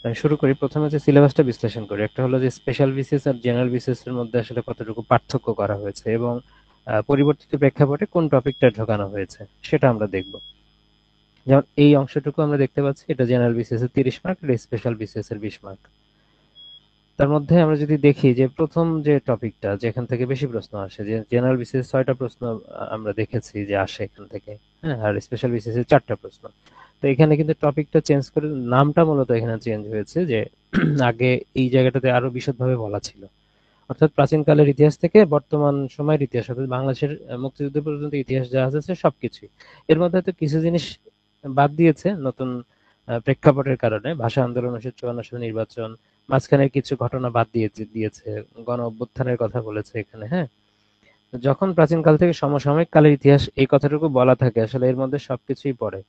আমি শুরু করি, প্রথমে হচ্ছে সিলেবাসটা বিশ্লেষণ করি। একটা হলো যে স্পেশাল বিসিএস আর জেনারেল বিসিএস এর মধ্যে আসলে কতটুকু পার্থক্য করা হয়েছে এবং পরিবর্তিত প্রেক্ষাপটে কোন টপিকটা ঢোকানো হয়েছে সেটা আমরা দেখব। যেমন এই অংশটুকু আমরা দেখতে পাচ্ছি, এটা জেনারেল বিসিএস এর 30 মার্ক, এটা স্পেশাল বিসিএস এর 20 মার্ক। তার মধ্যে আমরা যদি দেখি যে প্রথম যে টপিকটা যেখান থেকে বেশি প্রশ্ন আসে, যে জেনারেল বিসিএস 6টা প্রশ্ন আমরা দেখেছি যে আসে এখান থেকে, হ্যাঁ, আর স্পেশাল বিসিএস এর 4টা প্রশ্ন। তো এখানে কিন্তু টপিকটা চেঞ্জ করে নামটা মূলত এখানে চেঞ্জ হয়েছে, যে আগে এই জায়গাটাতে আরো বিশদভাবে বলা ছিল, অর্থাৎ প্রাচীনকালের ইতিহাস থেকে বর্তমান সময়ের ইতিহাস, অর্থাৎ বাংলাদেশের মুক্তিযুদ্ধ পর্যন্ত ইতিহাস যা আছে সবকিছুই। এর মধ্যে হয়তো কিছু জিনিস বাদ দিয়েছে নতুন প্রেক্ষাপটের কারণে, ভাষা আন্দোলন, 1954 সালের নির্বাচন, মাঝখানের কিছু ঘটনা বাদ দিয়েছে, গণ অভ্যুত্থানের কথা বলেছে এখানে, হ্যাঁ। তো যখন প্রাচীনকাল থেকে সমসাময়িক কালের ইতিহাস এই কথাটুকু বলা থাকে, আসলে এর মধ্যে সবকিছুই পড়ে।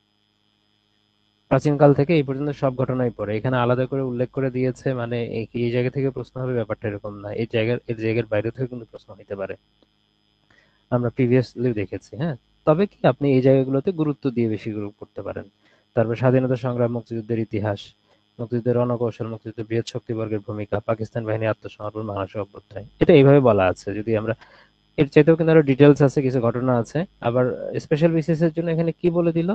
প্রাচীনকাল থেকে এই পর্যন্ত সব ঘটনাই পড়ে, এখানে আলাদা করে উল্লেখ করে দিয়েছে মানে এই জায়গা থেকে প্রশ্ন হবে ব্যাপারটা এরকম না, এর জায়গার বাইরে থেকে কিন্তু প্রশ্ন হতে পারে, আমরা প্রিভিয়াসলি দেখেছি, হ্যাঁ। তবে কি আপনি এই জায়গাগুলোতে গুরুত্ব দিয়ে বেশি গুরুত্ব করতে পারেন। তারপর স্বাধীনতা সংগ্রাম, মুক্তিযুদ্ধের ইতিহাস, মুক্তিযুদ্ধের রণকৌশল, মুক্তিযুদ্ধের বৃহৎ শক্তিবর্গের ভূমিকা, পাকিস্তান বাহিনী আত্মসমর্পণ, বাংলাদেশের অভ্যুত্থান, এটা এইভাবে বলা আছে। যদি আমরা এর চাইতেও কিন্তু আরো ডিটেলস আছে, কিছু ঘটনা আছে। আবার স্পেশাল বিসিএস এর জন্য এখানে কি বলে দিল,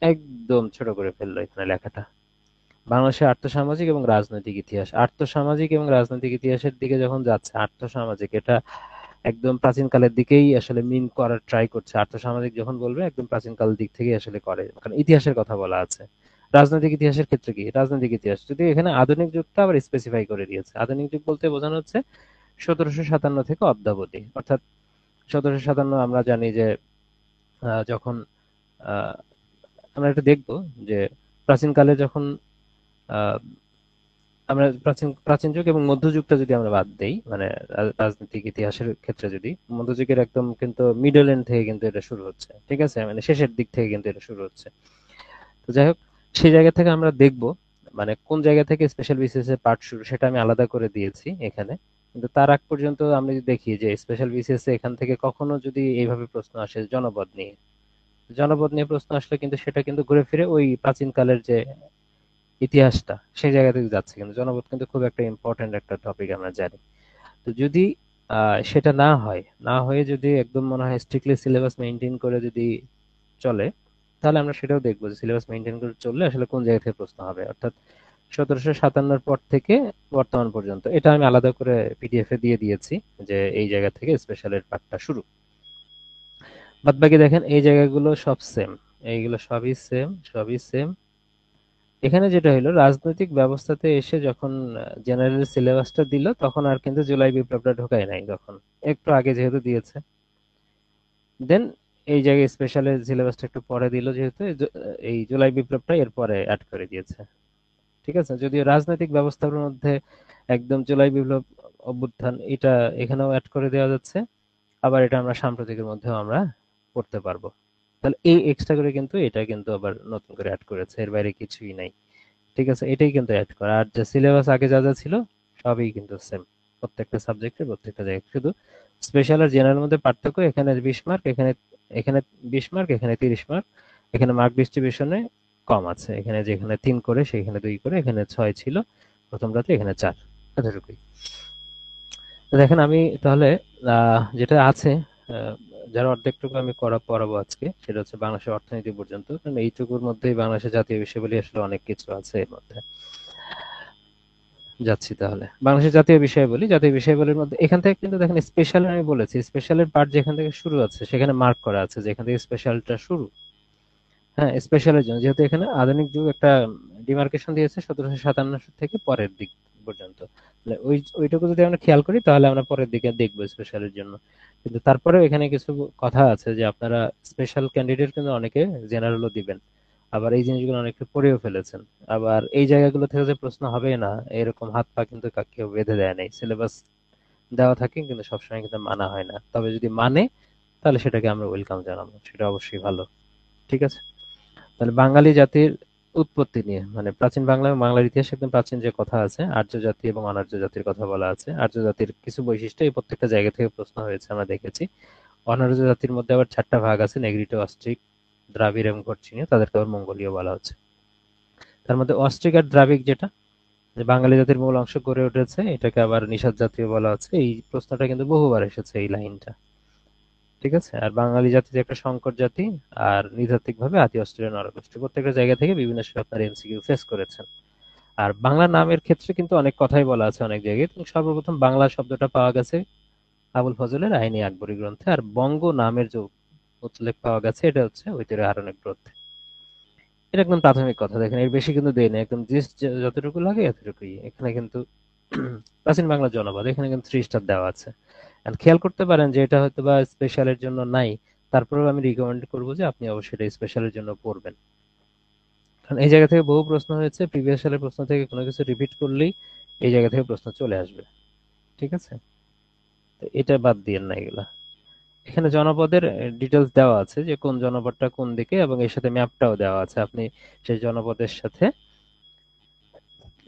একদম ছোট করে ফেললো এখানে লেখাটা, বাংলাদেশের আর্থসামাজিক এবং রাজনৈতিক ইতিহাস। আর্থসামাজিক এবং রাজনৈতিক ইতিহাসের দিকে যখন যাচ্ছে, আর্থসামাজিক এটা একদম প্রাচীনকালের দিকেই আসলে মিন করার ট্রাই করছে। আর্থসামাজিক যখন বলবে একদম প্রাচীনকাল দিক থেকেই আসলে করে, কারণ ইতিহাসের কথা বলা আছে। রাজনৈতিক ইতিহাসের ক্ষেত্রে কি, রাজনৈতিক ইতিহাস যদি এখানে আধুনিক যুগটা আবার স্পেসিফাই করে দিয়েছে। আধুনিক যুগ বলতে বোঝানো হচ্ছে 1757 থেকে অদ্যাবধি, অর্থাৎ 1757 আমরা জানি যে যখন আহ, আমরা এটা দেখবো যে প্রাচীনকালে যখন আহ, আমরা প্রাচীন প্রাচীন যুগ এবং মধ্যযুগটা যদি আমরা বাদ দেই, মানে রাজনৈতিক ইতিহাসের ক্ষেত্রে, যদি মধ্যযুগের একদম কিন্তু মিডল এন্ড থেকে কিন্তু এটা শুরু হচ্ছে, ঠিক আছে, মানে শেষের দিক থেকে কিন্তু এটা শুরু হচ্ছে। তো যাই হোক, সেই জায়গা থেকে আমরা দেখব মানে কোন জায়গা থেকে স্পেশাল বিসিএস এর পার্ট শুরু, সেটা আমি আলাদা করে দিয়েছি এখানে। কিন্তু তার আগ পর্যন্ত আমরা যদি দেখি যে স্পেশাল বিসিএস এ এখান থেকে কখনো যদি এইভাবে প্রশ্ন আসে জনপদ নিয়ে, জনপদ নিয়ে প্রশ্ন আসলে কিন্তু সেটা কিন্তু ঘুরে ফিরে ওই প্রাচীনকালের যে ইতিহাসটা সেই জায়গা থেকে যাচ্ছে, কিন্তু জনপদ কিন্তু খুব একটা ইম্পর্টেন্ট একটা টপিক আমরা জানি। তো যদি সেটা না হয়ে যদি একদম মনে হয় স্ট্রিক্টলি সিলেবাস মেনটেন করে যদি চলে, তাহলে আমরা সেটাও দেখবো যে সিলেবাস মেনটেন করে চললে আসলে কোন জায়গা থেকে প্রশ্ন হবে, অর্থাৎ 1757 পর থেকে বর্তমান পর্যন্ত। এটা আমি আলাদা করে পিডিএফ এ দিয়ে দিয়েছি, যে এই জায়গা থেকে স্পেশালের পার্টটা শুরু। বাদ বাকি দেখেন এই জায়গাগুলো সব সেম, এইগুলো সবই সেম। এখানে যেটা হলো, রাজনৈতিক ব্যবস্থাতে এসে যখন জেনারেল সিলেবাসটা দিল, তখন আর কিন্তু জুলাই বিপ্লবটা ঢোকায় নাই, তখন একটু আগে যেহেতু দিয়েছে। দেন এই জায়গায় স্পেশালের সিলেবাসটা একটু পরে দিল, যেহেতু এই জুলাই বিপ্লবটা এর পরে অ্যাড করে দিয়েছে। ঠিক আছে, যদিও রাজনৈতিক ব্যবস্থার মধ্যে একদম জুলাই বিপ্লব, অভ্যুত্থান, এটা এখানেও অ্যাড করে দেওয়া যাচ্ছে। আবার এটা আমরা সাম্প্রতিকের মধ্যেও আমরা পড়তে পারবো। তাহলে এই এক্সট্রা করে কিন্তু এটা কিন্তু আবার নতুন করে অ্যাড করেছে, এর বাইরে কিছুই নাই। ঠিক আছে, এটাই কিন্তু অ্যাড করা, আর যে সিলেবাস আগে যা যা ছিল সবই কিন্তু সেম, প্রত্যেকটা সাবজেক্টের প্রত্যেকটা জায়গায়। শুধু স্পেশাল আর জেনারেল মধ্যে পার্থক্য, এখানে 20 মার্ক, এখানে এখানে 20 মার্ক, এখানে 30 মার্ক। এখানে মার্ক ডিস্ট্রিবিউশনে কম আছে, এখানে যেখানে 3 করে সেখানে 2 করে, এখানে 6 ছিল প্রথম রাতে, এখানে 4, এতটুকুই। তো দেখেন আমি তাহলে যেটা আছে, আহ, যার অর্ধেকটুকু আমি পড়াবো আজকে, সেটা হচ্ছে বাংলাদেশের অর্থনীতি পর্যন্ত, কারণ এইটুকুর মধ্যেই বাংলাদেশের জাতীয় বিষয়াবলী আসলে অনেক কিছু আছে এর মধ্যে। যাচ্ছি তাহলে বাংলাদেশের জাতীয় বিষয়াবলী। জাতীয় বিষয়াবলীর মধ্যে এখান থেকে কিন্তু দেখেন স্পেশাল, আমি বলেছি স্পেশালের পার্ট যেখান থেকে শুরু আছে সেখানে মার্ক করা আছে যেখান থেকে স্পেশালটা শুরু। হ্যাঁ, স্পেশালের জন্য যেহেতু এখানে আধুনিক যুগ একটা ডিমার্কেশন দিয়েছে 1757 থেকে পরের দিক পর্যন্ত, মানে ওইটুকু যদি আমরা খেয়াল করি তাহলে আমরা পরের দিকে দেখবো স্পেশালের জন্য। কিন্তু তারপরেও এখানে কিছু কথা আছে যে আপনারা স্পেশাল ক্যান্ডিডেট কিন্তু অনেকে জেনারেলও দিবেন, আবার এই জিনিসগুলো অনেকে পড়েও ফেলেছেন। আবার এই জায়গাগুলো থেকে যে প্রশ্ন হবে না এরকম হাত পা কিন্তু কেউ বেঁধে দেয় নাই, সিলেবাস দেওয়া থাকে কিন্তু সবসময় কিন্তু মানা হয় না, তবে যদি মানে তাহলে সেটাকে আমরা ওয়েলকাম জানাবো, সেটা অবশ্যই ভালো। ঠিক আছে, তাহলে বাঙালি জাতির উৎপত্তি নিয়ে, মানে প্রাচীন বাংলা এবং বাংলার ইতিহাসে একদম প্রাচীন যে কথা আছে, আর্য জাতি এবং অনার্য জাতির কথা বলা আছে। আর্য জাতির কিছু বৈশিষ্ট্য এই প্রত্যেকটা জায়গা থেকে প্রশ্ন হয়েছে আমরা দেখেছি। অনার্য জাতির মধ্যে আবার 4টা ভাগ আছে, নেগ্রিটো, অস্ট্রিক, দ্রাবিড় এবং কচ্ছিনীয়, তাদেরকে আবার মঙ্গোলীয় বলা হচ্ছে। তার মধ্যে অস্ট্রিক আর দ্রাবিড় যেটা, যে বাঙালি জাতির মূল অংশ গড়ে উঠেছে, এটাকে আবার নিষাদ জাতীয় বলা হচ্ছে। এই প্রশ্নটা কিন্তু বহুবার এসেছে, এই লাইনটা। ঠিক আছে। আর বাঙালি জাতি যে একটা সংকর জাতি, আর নৃতাত্ত্বিক ভাবে আদি অস্ট্রেলিয়ান নরগোষ্ঠী, প্রত্যেকটা জায়গা থেকে বিভিন্ন সময় আপনার এমসিকিউ ফেস করেছেন। আর বাংলা নামের ক্ষেত্রে কিন্তু অনেক কথাই বলা আছে অনেক জায়গায়। এবং সর্বপ্রথম বাংলা শব্দটা পাওয়া গেছে আবুল ফজলের আইনি আকবরী গ্রন্থে, আর বঙ্গ নামের যে উল্লেখ পাওয়া গেছে এটা হচ্ছে ঐতিহ্য আরণ্যক গ্রন্থে। এটা একদম প্রাথমিক কথা, দেখেন এর বেশি কিন্তু দেয় না, একদম যতটুকু লাগে এতটুকুই। এখানে কিন্তু প্রাচীন বাংলা জনপদ, এখানে কিন্তু 3 স্টার দেওয়া আছে। And খেয়াল করতে পারেন যে এটা হয়তো বা স্পেশালের জন্য নাই, তারপরেও আমি রিকমেন্ড করবো যে আপনি অবশ্যই এটা স্পেশালের জন্য পড়বেন। কারণ এই জায়গা থেকে বহু প্রশ্ন হয়েছে, প্রিভিয়াস সালের প্রশ্ন থেকে কোনো কিছু রিপিট করলেই এই জায়গা থেকে প্রশ্ন চলে আসবে। ঠিক আছে, তো এটা বাদ দিয়েন না এগুলা। এখানে জনপদের ডিটেলস দেওয়া আছে যে কোন জনপদটা কোন দিকে, এবং এর সাথে ম্যাপটাও দেওয়া আছে। আপনি সেই জনপদের সাথে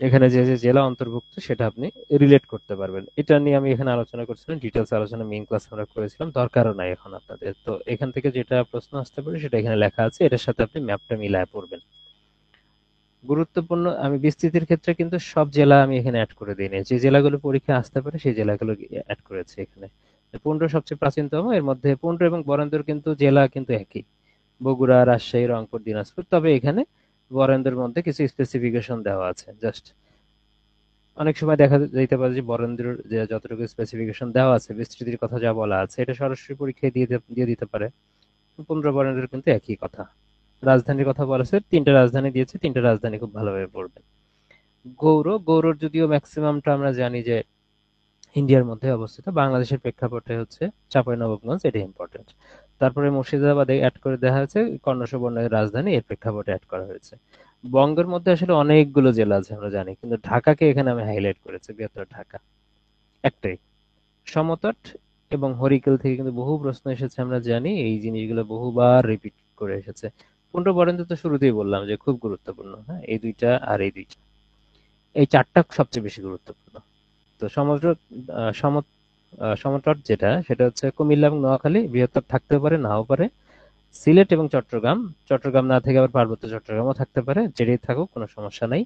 এখানে যে যে জেলা অন্তর্ভুক্ত সেটা আপনি রিলেট করতে পারবেন। এটা নিয়ে আমি এখানে আলোচনা করছিলাম, ডিটেলস আলোচনা মেইন ক্লাস আমরা করেছিলাম, দরকারও নাই এখন আপনাদের। তো এখান থেকে যেটা প্রশ্ন আসতে পারে সেটা এখানে লেখা আছে, এটার সাথে আপনি ম্যাপটা মিলায় পড়বেন। গুরুত্বপূর্ণ, আমি বিস্তৃতির ক্ষেত্রে কিন্তু সব জেলা আমি এখানে অ্যাড করে দিইনি, যে জেলাগুলো পরীক্ষা আসতে পারে সেই জেলাগুলো অ্যাড করেছি এখানে। পুন্ড সবচেয়ে প্রাচীনতম, এর মধ্যে পুন্ড এবং বরেন্দ্র কিন্তু জেলা কিন্তু একই, বগুড়া, রাজশাহী, রংপুর, দিনাজপুর। তবে এখানে বরেন্দ্রের মধ্যে কিছু স্পেসিফিকেশন দেওয়া আছে জাস্ট। অনেক সময় দেখা যাইতে পারে যে বরেন্দ্রের যে যতটুকু স্পেসিফিকেশন দেওয়া আছে, বিস্তৃতির কথা যা বলা আছে, এটা সরাসরি পরীক্ষায় দিয়ে দিতে পারে। পুন্ড বরেন্দ্রের কিন্তু একই কথা। রাজধানীর কথা বলা আছে, 3টা রাজধানী দিয়েছে, 3টা রাজধানী খুব ভালোভাবে পড়বেন। গৌড় যদিও ম্যাক্সিমামটা আমরা জানি যে ইন্ডিয়ার মধ্যে অবস্থিত, বাংলাদেশের প্রেক্ষাপটে হচ্ছে চাঁপাইনবাবগঞ্জ, এটা ইম্পর্টেন্ট। তারপরে মুর্শিদাবাদে অ্যাড করে দেওয়া হয়েছে, কর্ণ সুবর্ণের রাজধানী, এর প্রেক্ষাপটে অ্যাড করা হয়েছে। বঙ্গের মধ্যে আসলে অনেকগুলো জেলা আছে আমরা জানি, কিন্তু ঢাকাকে এখানে আমি হাইলাইট করেছি, বৃহত্তর ঢাকা একটাই। সমতট এবং হরিকেল থেকে কিন্তু বহু প্রশ্ন এসেছে, আমরা জানি এই জিনিসগুলো বহুবার রিপিট করে এসেছে। পুন্ড বরেন্দ্র তো শুরুতেই বললাম যে খুব গুরুত্বপূর্ণ, হ্যাঁ, এই দুইটা আর এই দুইটা, এই চারটা সবচেয়ে বেশি গুরুত্বপূর্ণ। তো সমুদ্র সমতট যেটা, সেটা হচ্ছে কুমিল্লা এবং নোয়াখালী, বৃহত্তর থাকতে পারে নাও পারে। সিলেট এবং চট্টগ্রাম, চট্টগ্রাম না থেকে আবার পার্বত্য চট্টগ্রামও থাকতে পারে, যেটাই থাকুক কোনো সমস্যা নাই।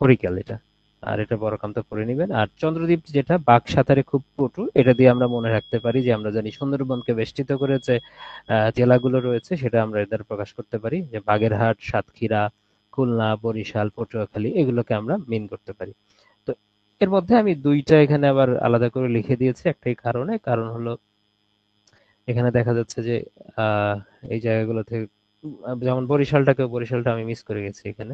হরিকেল এটা, আর এটা বড় কাম তো করে নিবেন। আর চন্দ্রদ্বীপ যেটা বাঘ সাঁতারে খুব পটু, এটা দিয়ে আমরা মনে রাখতে পারি যে আমরা জানি সুন্দরবনকে বেষ্টিত করে যে জেলাগুলো রয়েছে সেটা আমরা এদের প্রকাশ করতে পারি, যে বাগেরহাট, সাতক্ষীরা, খুলনা, বরিশাল, পটুয়াখালী, এগুলোকে আমরা মিন করতে পারি। তো এর মধ্যে আমি দুইটা এখানে আবার আলাদা করে লিখে দিয়েছি, একটাই কারণে, কারণ হলো এখানে দেখা যাচ্ছে যে আহ এই জায়গাগুলো থেকে যেমন বরিশালটা আমি মিস করে গেছি এখানে।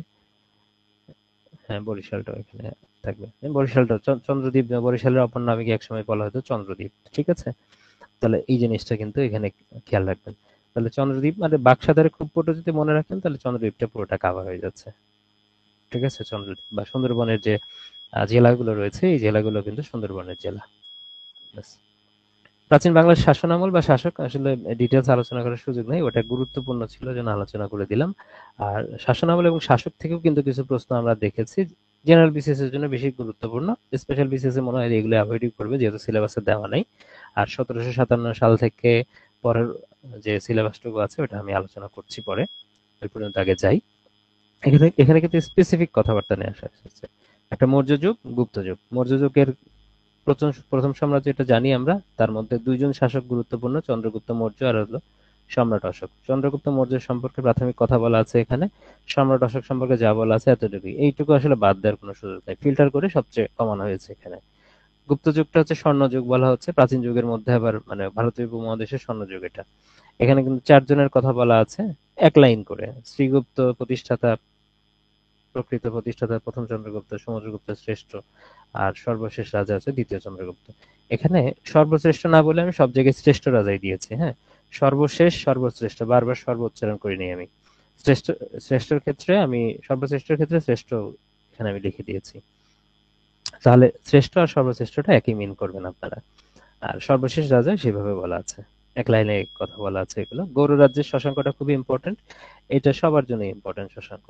হ্যাঁ, বরিশালটাও এখানে থাকবে। বরিশালটা চন্দ্রদ্বীপ, বরিশালের অপর নামে কি একসময় বলা হতো চন্দ্রদ্বীপ। ঠিক আছে, তাহলে এই জিনিসটা কিন্তু এখানে খেয়াল রাখবেন। তাহলে চন্দ্রদ্বীপ মানে বাক্সাধারে খুব পটু যদি মনে রাখেন, তাহলে চন্দ্রদ্বীপটা পুরোটা কাভার হয়ে যাচ্ছে। ঠিক আছে, চন্দ্রদ্বীপ বা সুন্দরবনের যে জেলাগুলো রয়েছে, এই জেলাগুলো কিন্তু সুন্দরবনের জেলা। ব্যাস। প্রাচীন বাংলার শাসনামল বা শাসক, আসলে ডিটেলস আলোচনা করার সুযোগ নেই, ওটা গুরুত্বপূর্ণ ছিল জন্য আলোচনা করে দিলাম। আর শাসনামল এবং শাসক থেকেও কিন্তু কিছু প্রশ্ন আমরা দেখেছি, জেনারেল বিসিএস এর জন্য বেশি গুরুত্বপূর্ণ। স্পেশাল বিসিএস এ মনে হয় এগুলো অ্যাভয়েডই করবে, যেহেতু সিলেবাসে দেওয়া নাই। আর 1757 সাল থেকে পরের যে সিলেবাসটুকু আছে ওটা আমি আলোচনা করছি পরে, ওই পর্যন্ত আগে যাই। এখানে এখানে কিন্তু স্পেসিফিক কথাবার্তা নিয়ে আসা হয়েছে। একটা মৌর্য যুগ, গুপ্ত যুগ। মৌর্য যুগের প্রথম প্রথম সাম্রাজ্য, এটা জানি আমরা, তার মধ্যে দুইজন শাসক গুরুত্বপূর্ণ, চন্দ্রগুপ্ত মৌর্য আর হলো সম্রাট অশোক। চন্দ্রগুপ্ত মৌর্য সম্পর্কে প্রাথমিক কথা বলা আছে এখানে, সম্রাট অশোক সম্পর্কে যা বলা আছে এতটুকুই, এইটুকু আসলে বাদ দেওয়ার কোনো সুযোগ নেই, ফিল্টার করে সবচেয়ে কমানো হয়েছে এখানে। গুপ্ত যুগটা হচ্ছে স্বর্ণযুগ বলা হচ্ছে, প্রাচীন যুগের মধ্যে আবার মানে ভারতীয় উপমহাদেশের স্বর্ণযুগ এটা। এখানে কিন্তু 4 জনের কথা বলা আছে, এক লাইন করে। শ্রীগুপ্ত প্রতিষ্ঠাতা, প্রকৃত প্রতিষ্ঠাতা প্রথম চন্দ্রগুপ্ত, সমুদ্রগুপ্ত শ্রেষ্ঠ, আর সর্বশেষ রাজা আছে দ্বিতীয় চন্দ্রগুপ্ত। এখানে সর্বশ্রেষ্ঠ না বলে আমি সব জায়গায় শ্রেষ্ঠ রাজাই দিয়েছি, হ্যাঁ। সর্বশেষ, সর্বশ্রেষ্ঠ, বারবার সর্ব উচ্চারণ করিনি আমি। শ্রেষ্ঠ, শ্রেষ্ঠর ক্ষেত্রে আমি, সর্বশ্রেষ্ঠের ক্ষেত্রে শ্রেষ্ঠ এখানে আমি লিখে দিয়েছি। তাহলে শ্রেষ্ঠ আর সর্বশ্রেষ্ঠটা একই মিন করবেন আপনারা। আর সর্বশেষ রাজা সেভাবে বলা আছে, এক লাইনে কথা বলা আছে এগুলো। গৌড় রাজ্যের শশাঙ্কটা খুবই ইম্পর্টেন্ট, এটা সবার জন্য ইম্পর্টেন্ট শশাঙ্ক।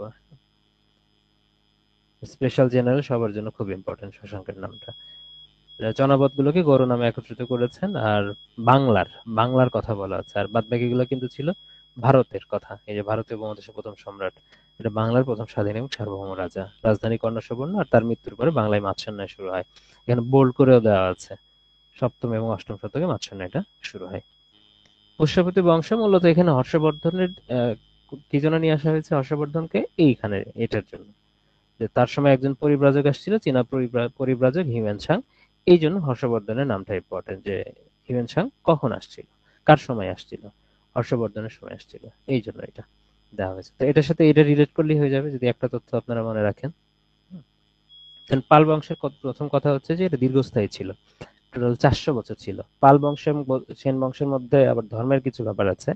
স্পেশাল জেনারেল সবার জন্য খুব ইম্পর্টেন্ট শশাঙ্কের নামটা। জনপদ গুলোকে গৌড় নামে একত্রিত করেছেন। আর বাংলার বাংলার কথা বলা আছে, আর বাদ বাকিগুলো কিন্তু ছিল ভারতের কথা। এই যে ভারতীয় উপমহাদেশের প্রথম সম্রাট, এটা বাংলার প্রথম স্বাধীন এবং সার্বভৌম রাজা। রাজধানী কর্ণসুবর্ণ, আর তার মৃত্যুর পরে বাংলায় মাৎস্যন্যায় শুরু হয়। এখানে বোল্ড করেও দেওয়া আছে, সপ্তম এবং অষ্টম শতকে মাৎস্যন্যায়টা শুরু হয়। পুষ্যপতি বংশ মূলত এখানে হর্ষবর্ধনের কি জন্য নিয়ে আসা হয়েছে হর্ষবর্ধনকে, এইখানে এটার জন্য যে তার সময় একজন পরিব্রাজক আসছিল, চীনা পরিব্রাজক হিউয়েন সাং। এই জন্য হর্ষবর্ধনের নামটা ইম্পর্টেন্ট, যে হিউয়েন সাং কখন আসছিল, কার সময় আসছিল, হর্ষবর্ধনের সময় আসছিল, এই জন্য এটা দেওয়া হয়েছে। তো এটার সাথে এটা রিলেট করলেই হয়ে যাবে যদি একটা তথ্য আপনারা মনে রাখেন। পাল বংশের প্রথম কথা হচ্ছে যে এটা দীর্ঘস্থায়ী ছিল, টোটাল 400 বছর ছিল। পাল বংশ এবং সেন বংশের মধ্যে আবার ধর্মের কিছু ব্যাপার আছে,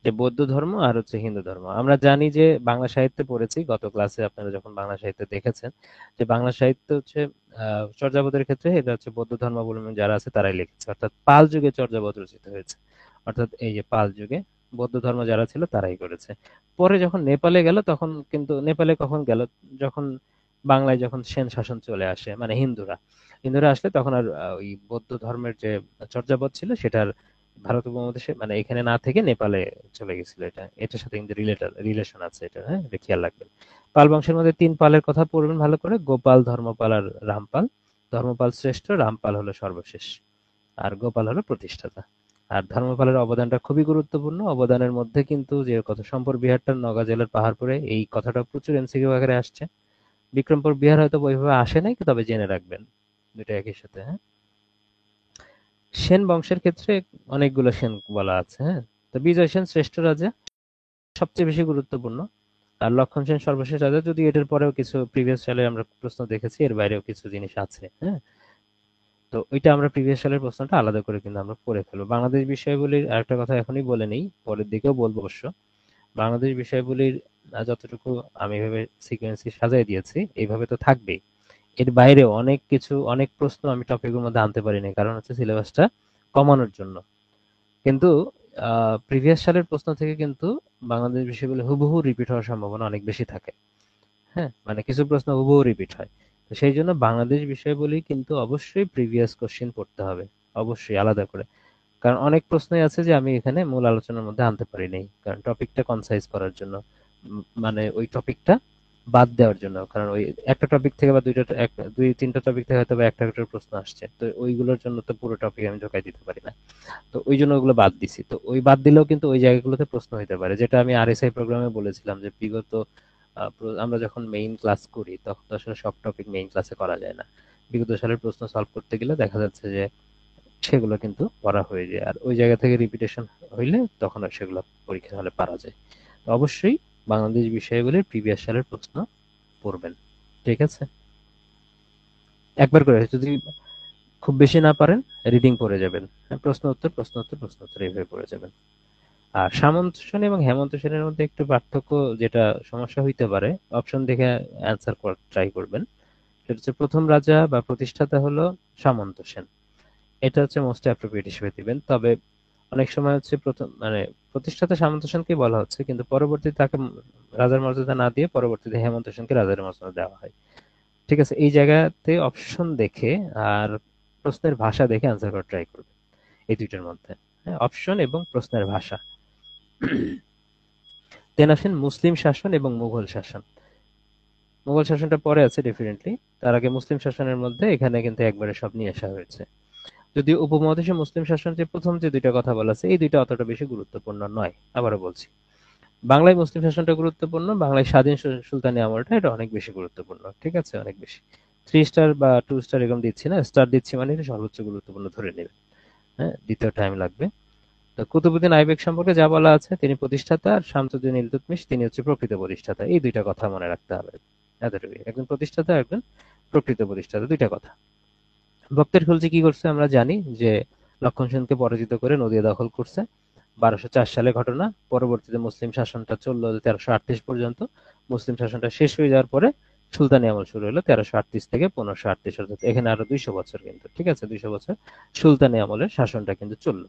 যে বৌদ্ধ ধর্ম আর হচ্ছে হিন্দু ধর্ম। আমরা জানি যে বাংলা সাহিত্যে পড়েছি, গত ক্লাসে আপনারা যখন বাংলা সাহিত্য দেখেছেন, যে বাংলা সাহিত্য হচ্ছে চর্যাপদের ক্ষেত্রে এটা হচ্ছে বৌদ্ধ ধর্মাবলম্বী যারা আছে তারাই লিখেছে, অর্থাৎ পাল যুগে চর্যাপদ রচিত হয়েছে। অর্থাৎ এই যে পাল যুগে বৌদ্ধ ধর্ম যারা ছিল তারাই করেছে। পরে যখন নেপালে গেল তখন কিন্তু, নেপালে কখন গেল, যখন বাংলায় যখন সেন শাসন চলে আসে, মানে হিন্দুরা হিন্দুরা আসলে তখন আর ওই বৌদ্ধ ধর্মের যে চর্যাপদ ছিল সেটার ভারত উপমহাদেশে মানে এখানে না থেকে নেপালে চলে গেছিল। এটা এটার সাথে কিন্তু রিলেশন আছে, এটা হ্যাঁ, এটা খেয়াল রাখবেন। পাল বংশের মধ্যে 3 পালের কথা পড়বেন ভালো করে, গোপাল, ধর্মপাল আর রামপাল। ধর্মপাল শ্রেষ্ঠ, রামপাল হলো সর্বশেষ, আর গোপাল হলো প্রতিষ্ঠাতা। আর ধর্মপালের অবদানটা খুবই গুরুত্বপূর্ণ। অবদানের মধ্যে কিন্তু যে কত সম্পর বিহারটা নওগাঁ জেলার পাহাড়পুরে, এই কথাটা প্রচুর এমসিকিউ আকারে আসছে। বিক্রমপুর বিহার হয়তো ওইভাবে আসে নাই, তবে জেনে রাখবেন দুইটা একই সাথে, হ্যাঁ। সেন বংশের ক্ষেত্রে অনেকগুলো সেন বলা আছে, হ্যাঁ। তো বিজয় সেন শ্রেষ্ঠ রাজা, সবচেয়ে বেশি গুরুত্বপূর্ণ। আর লক্ষণ সেন সর্বশেষ রাজা, যদি এটার পরেও কিছু প্রিভিয়াস সালে আমরা প্রশ্ন দেখেছি, এর বাইরেও কিছু জিনিস আছে, হ্যাঁ। তো ওইটা আমরা প্রিভিয়াস সালের প্রশ্নটা আলাদা করে কিন্তু আমরা পড়ে ফেলবো। বাংলাদেশ বিষয়গুলির আরেকটা কথা এখনই বলে নেই, পরের দিকেও বলবো অবশ্য। বাংলাদেশ বিষয়গুলির যতটুকু আমি এভাবে সিকোয়েন্সে সাজাই দিয়েছি এইভাবে তো থাকবেই। এর বাইরেও অনেক কিছু, অনেক প্রশ্ন আমি টপিকের মধ্যে আনতে পারিনি, কারণ হচ্ছে সিলেবাসটা কমানোর জন্য। কিন্তু প্রিভিয়াস সালের প্রশ্ন থেকে কিন্তু বাংলাদেশ বিষয়গুলো হুবহু রিপিট হওয়ার সম্ভাবনা অনেক বেশি থাকে। হ্যাঁ, মানে কিছু প্রশ্ন হুবহু রিপিট হয়। তো সেই জন্য বাংলাদেশ বিষয়গুলি কিন্তু অবশ্যই প্রিভিয়াস কোশ্চেন পড়তে হবে, অবশ্যই আলাদা করে। কারণ অনেক প্রশ্নই আছে যে আমি এখানে মূল আলোচনার মধ্যে আনতে পারি নাই, কারণ টপিকটা কনসাইজ করার জন্য, মানে ওই টপিকটা বাদ দেওয়ার জন্য। কারণ ওই একটা টপিক থেকে বা দুই তিনটা টপিক থেকে হয়তো বা একটা একটা প্রশ্ন আসছে, তো ওইগুলোর জন্য তো পুরো টপিক আমি ঢোকাই দিতে পারি না। তো ওই জন্য ওগুলো বাদ দিছি। তো ওই বাদ দিলেও কিন্তু ওই জায়গাগুলোতে প্রশ্ন হইতে পারে, যেটা আমি আরএসআই প্রোগ্রামে বলেছিলাম যে বিগত আমরা যখন মেইন ক্লাস করি তখন তো আসলে সব টপিক মেইন ক্লাসে করা যায় না। বিগত সালের প্রশ্ন সলভ করতে গেলে দেখা যাচ্ছে যে সেগুলো কিন্তু পড়া হয়ে যায়, আর ওই জায়গা থেকে রিপিটেশন হইলে তখন আর সেগুলো পরীক্ষার হলে পারা যায়। তো অবশ্যই বাংলাদেশ বিষয়গুলির প্রিভিয়াস সালের প্রশ্ন পড়বেন, ঠিক আছে। একবার করে যদি খুব বেশি না পারেন রিডিং পড়ে যাবেন, হ্যাঁ, প্রশ্ন উত্তর প্রশ্ন উত্তর প্রশ্ন উত্তর এইভাবে পড়ে যাবেন। আর সামন্ত সেন এবং হেমন্ত সেনের মধ্যে একটু পার্থক্য, যেটা সমস্যা হইতে পারে, অপশন দেখে অ্যান্সার করার ট্রাই করবেন। সেটা হচ্ছে প্রথম রাজা বা প্রতিষ্ঠাতা হলো সামন্ত সেন, এটা হচ্ছে মোস্ট অ্যাপ্রোপ্রিয়েট হিসেবে দিবেন। তবে অনেক সময় হচ্ছে প্রথম মানে প্রতিষ্ঠাতা সামন্ত সেনকে বলা হচ্ছে, কিন্তু পরবর্তীতে তাকে রাজার মর্যাদা না দিয়ে পরবর্তীতে হেমন্ত সেনকে রাজার মর্যাদা দেওয়া হয়। ঠিক আছে, এই জায়গাতে অপশন দেখে আর প্রশ্নের ভাষা দেখে অ্যান্সার করার ট্রাই করবে, এই দুইটার মধ্যে। হ্যাঁ, অপশন এবং প্রশ্নের ভাষা। দেন আসেন মুসলিম শাসন এবং মুঘল শাসন। মুঘল শাসনটা পরে আছে ডেফিনেটলি, তার আগে মুসলিম শাসনের মধ্যে এখানে কিন্তু একবারে সব নিয়ে আসা হয়েছে। যদিও উপমহাদেশে মুসলিম শাসন যে প্রথম যে দুইটা কথা বলা আছে এই দুইটা অতটা বেশি গুরুত্বপূর্ণ নয়, আবারও বলছি। বাংলায় মুসলিম শাসনটা গুরুত্বপূর্ণ, বাংলায় স্বাধীন সুলতানি আমলটা এটা অনেক বেশি গুরুত্বপূর্ণ, ঠিক আছে, অনেক বেশি। 3 স্টার বা 2 স্টার এরকম দিচ্ছি না, স্টার দিচ্ছি মানে এটা সর্বোচ্চ গুরুত্বপূর্ণ ধরে নেবে। হ্যাঁ, দ্বিতীয় টাইম লাগবে। তো কুতুবুদ্দিন আইবেক সম্পর্কে যা বলা আছে, তিনি প্রতিষ্ঠাতা, আর শামসুদ্দিন ইলতুৎমিশ তিনি হচ্ছে প্রকৃত প্রতিষ্ঠাতা, এই দুইটা কথা মনে রাখতে হবে। এতটুকুই, একজন প্রতিষ্ঠাতা একজন প্রকৃত প্রতিষ্ঠাতা, দুইটা কথা। বক্তের খলজি কি করছে আমরা জানি, যে লক্ষণ সেনকে পরাজিত করে নদিয়া দখল করছে। 1204 সালে ঘটনা। পরবর্তীতে মুসলিম শাসনটা চললো 1338 পর্যন্ত। মুসলিম শাসনটা শেষ হয়ে যাওয়ার পরে সুলতানি আমল শুরু হলো 1338 থেকে 1538, অর্থাৎ এখানে আরো 200 বছর কিন্তু, ঠিক আছে, 200 বছর সুলতানি আমলের শাসনটা কিন্তু চললো।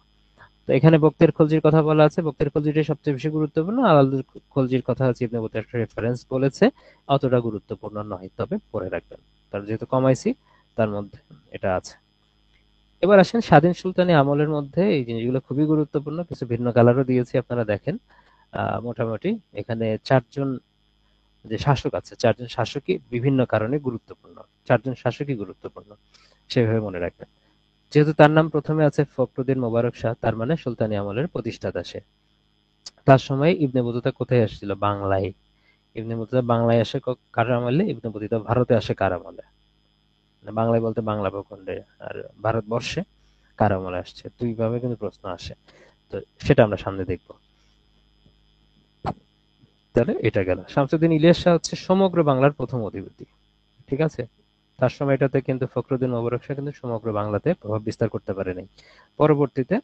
তো এখানে বক্তের খলজির কথা বলা আছে, বক্তের খলজিটাই সবচেয়ে বেশি গুরুত্বপূর্ণ। আলাউদ্দিন খলজির কথা হচ্ছে ইবনে বতুতা একটা রেফারেন্স বলেছে, অতটা গুরুত্বপূর্ণ নয়, তবে পড়ে রাখবেন, তার যেহেতু কমাইছি তার মধ্যে এটা আছে। এবার আসেন স্বাধীন সুলতানি আমলের মধ্যে এই জিনিসগুলো খুবই গুরুত্বপূর্ণ, কিছু ভিন্ন কালারও দিয়েছি আপনারা দেখেন। মোটামুটি এখানে 4 জন যে শাসক আছে, চারজন শাসকই বিভিন্ন কারণে গুরুত্বপূর্ণ, চারজন শাসকই গুরুত্বপূর্ণ, সেভাবে মনে রাখবেন। যেহেতু তার নাম প্রথমে আছে ফখরুদ্দীন মোবারক শাহ, তার মানে সুলতানি আমলের প্রতিষ্ঠাতা সে। তার সময় ইবনে বতুতা কোথায় আসছিল? বাংলায়। ইবনে বতুতা বাংলায় আসে কার আমলে? ইবনে বতুতা ভারতে আসে কার আমলে? মানে বাংলায় বলতে বাংলা ভূখণ্ডে, আর ভারতবর্ষে কার আমলে আসছে, দুই ভাবে কিন্তু প্রশ্ন আসে। তো সেটা আমরা সামনে দেখব। তাহলে এটা গেল। শামসুদ্দিন ইলিয়াস শাহ হচ্ছে সমগ্র বাংলার প্রথম অধিপতি। ঠিক আছে? তার সময়টাতে কিন্তু ফখরুদ্দীন মোবারক শাহ কিন্তু সমগ্র বাংলাতে প্রভাব বিস্তার করতে পারে নাই। পরবর্তীতে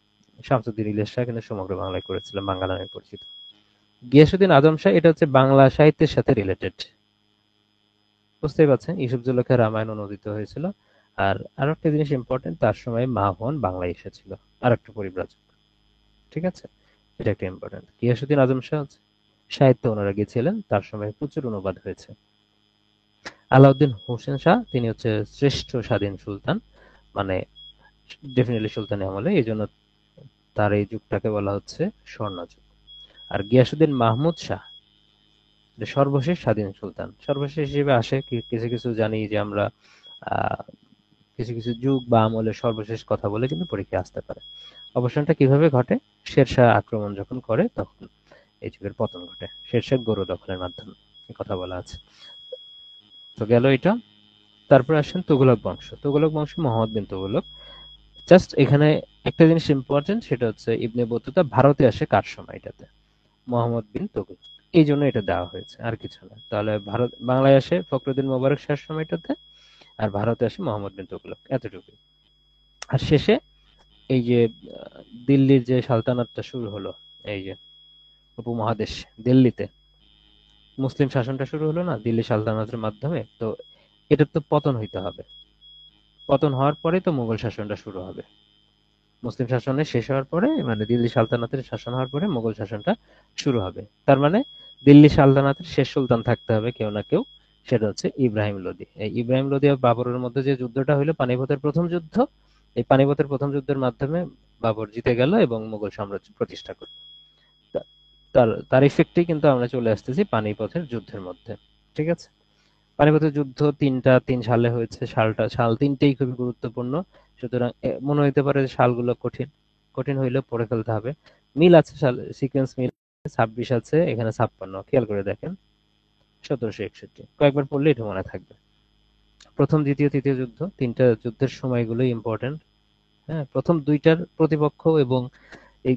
শামসুদ্দিন ইলিয়াস শাহ কিন্তু সমগ্র বাংলায় করেছিলেন, বাংলা নামে পরিচিত। গিয়াসুদ্দিন আজম শাহ, এটা হচ্ছে বাংলা সাহিত্যের সাথে রিলেটেড। বুঝতেই পারছেন, ইউসুফজুল্লাহর রামায়ণ অনুদিত হয়েছিল। আর আরো একটা জিনিস ইম্পর্টেন্ট, তার সময় মাহন বাংলায় এসেছিল, আর একটা পরিব্রাজক। ঠিক আছে, এটা একটা ইম্পর্টেন্ট। গিয়াসুদ্দিন আজম শাহ হচ্ছে সাহিত্য অনুরাগী ছিলেন, তার সময় প্রচুর অনুবাদ হয়েছে। আলাউদ্দিন হোসেন শাহ, তিনি হচ্ছে শ্রেষ্ঠ স্বাধীন সুলতান, মানে ডেফিনেটলি সুলতানি আমলে, এই জন্য তার এই যুগটাকে বলা হচ্ছে স্বর্ণযুগ। আর গিয়াসুদ্দিন মাহমুদ শাহ, যে সর্বশেষ স্বাধীন সুলতান, সর্বশেষ হিসেবে আসে কিছু কিছু জানি যে আমরা আহ কিছু কিছু যুগ বা আমলের সর্বশেষ কথা বলে কিন্তু পরীক্ষায় আসতে পারে। অবসানটা কিভাবে ঘটে? শেরশাহ আক্রমণ যখন করে তখন এই যুগের পতন ঘটে, শেরশাহ গরু দখলের মাধ্যমে, এই কথা বলা আছে। তো গেল এটা। তারপর আসেন তুগলক বংশ। তুগলক বংশ মোহাম্মদ বিন তুগলক। জাস্ট এখানে একটা জিনিস ইম্পর্টেন্ট, সেটা হচ্ছে ইবনে বতুতা ভারতে আসে কার সময়টাতে? মোহাম্মদ বিন তুগলক। এই জন্য এটা দেওয়া হয়েছে, আর কিছু না। তাহলে ভারত বাংলায় আসে ফখরুদ্দিন মোবারক শাহের সময়টাতে, আর ভারতে আসে মোহাম্মদ বিন তুগলক, এতটুকুই। আর শেষে এই যে দিল্লির যে সালতানাতটা শুরু হলো, এই যে উপমহাদেশ দিল্লিতে মুসলিম শাসনটা শুরু হলো না দিল্লি সালতানাতের মাধ্যমে, তো এটার তো পতন হইতে হবে। পতন হওয়ার পরে তো মুঘল শাসনটা শুরু হবে। মুসলিম শাসনের শেষ হওয়ার পরে, মানে দিল্লি সালতানাতের শাসন হওয়ার পরে মুঘল শাসনটা শুরু হবে। তার মানে দিল্লি সালতানাতের শেষ সুলতান থাকতে হবে কেউ না কেউ, সেটা হচ্ছে ইব্রাহিম লোদী। এই ইব্রাহিম লোদী আর বাবরের মধ্যে যে যুদ্ধটা হলো, পানিপথের প্রথম যুদ্ধ, এই পানিপথের প্রথম যুদ্ধের মাধ্যমে বাবর জিতে গেল এবং মুঘল সাম্রাজ্য প্রতিষ্ঠা করল। তার তার ইফেক্টেই কিন্তু আমরা চলে আসতেছি পানিপথের যুদ্ধের মধ্যে। ঠিক আছে? পানিপথের যুদ্ধ তিন সালে হয়েছে, সাল তিনটেই খুবই গুরুত্বপূর্ণ। সুতরাং মনে হইতে পারে যে সালগুলো কঠিন, কঠিন হইলে পড়ে ফেলতে হবে। মিল আছে, সাল সিকোয়েন্স মিল। 26 আছে, এখানে 56, খেয়াল করে দেখেন। 1761, কয়েকবার পড়লে এটা মনে থাকবে। প্রথম দ্বিতীয় তৃতীয় যুদ্ধ, তিনটা যুদ্ধের সময়গুলো ইম্পর্টেন্ট। হ্যাঁ, প্রথম দুইটার প্রতিপক্ষ এবং এই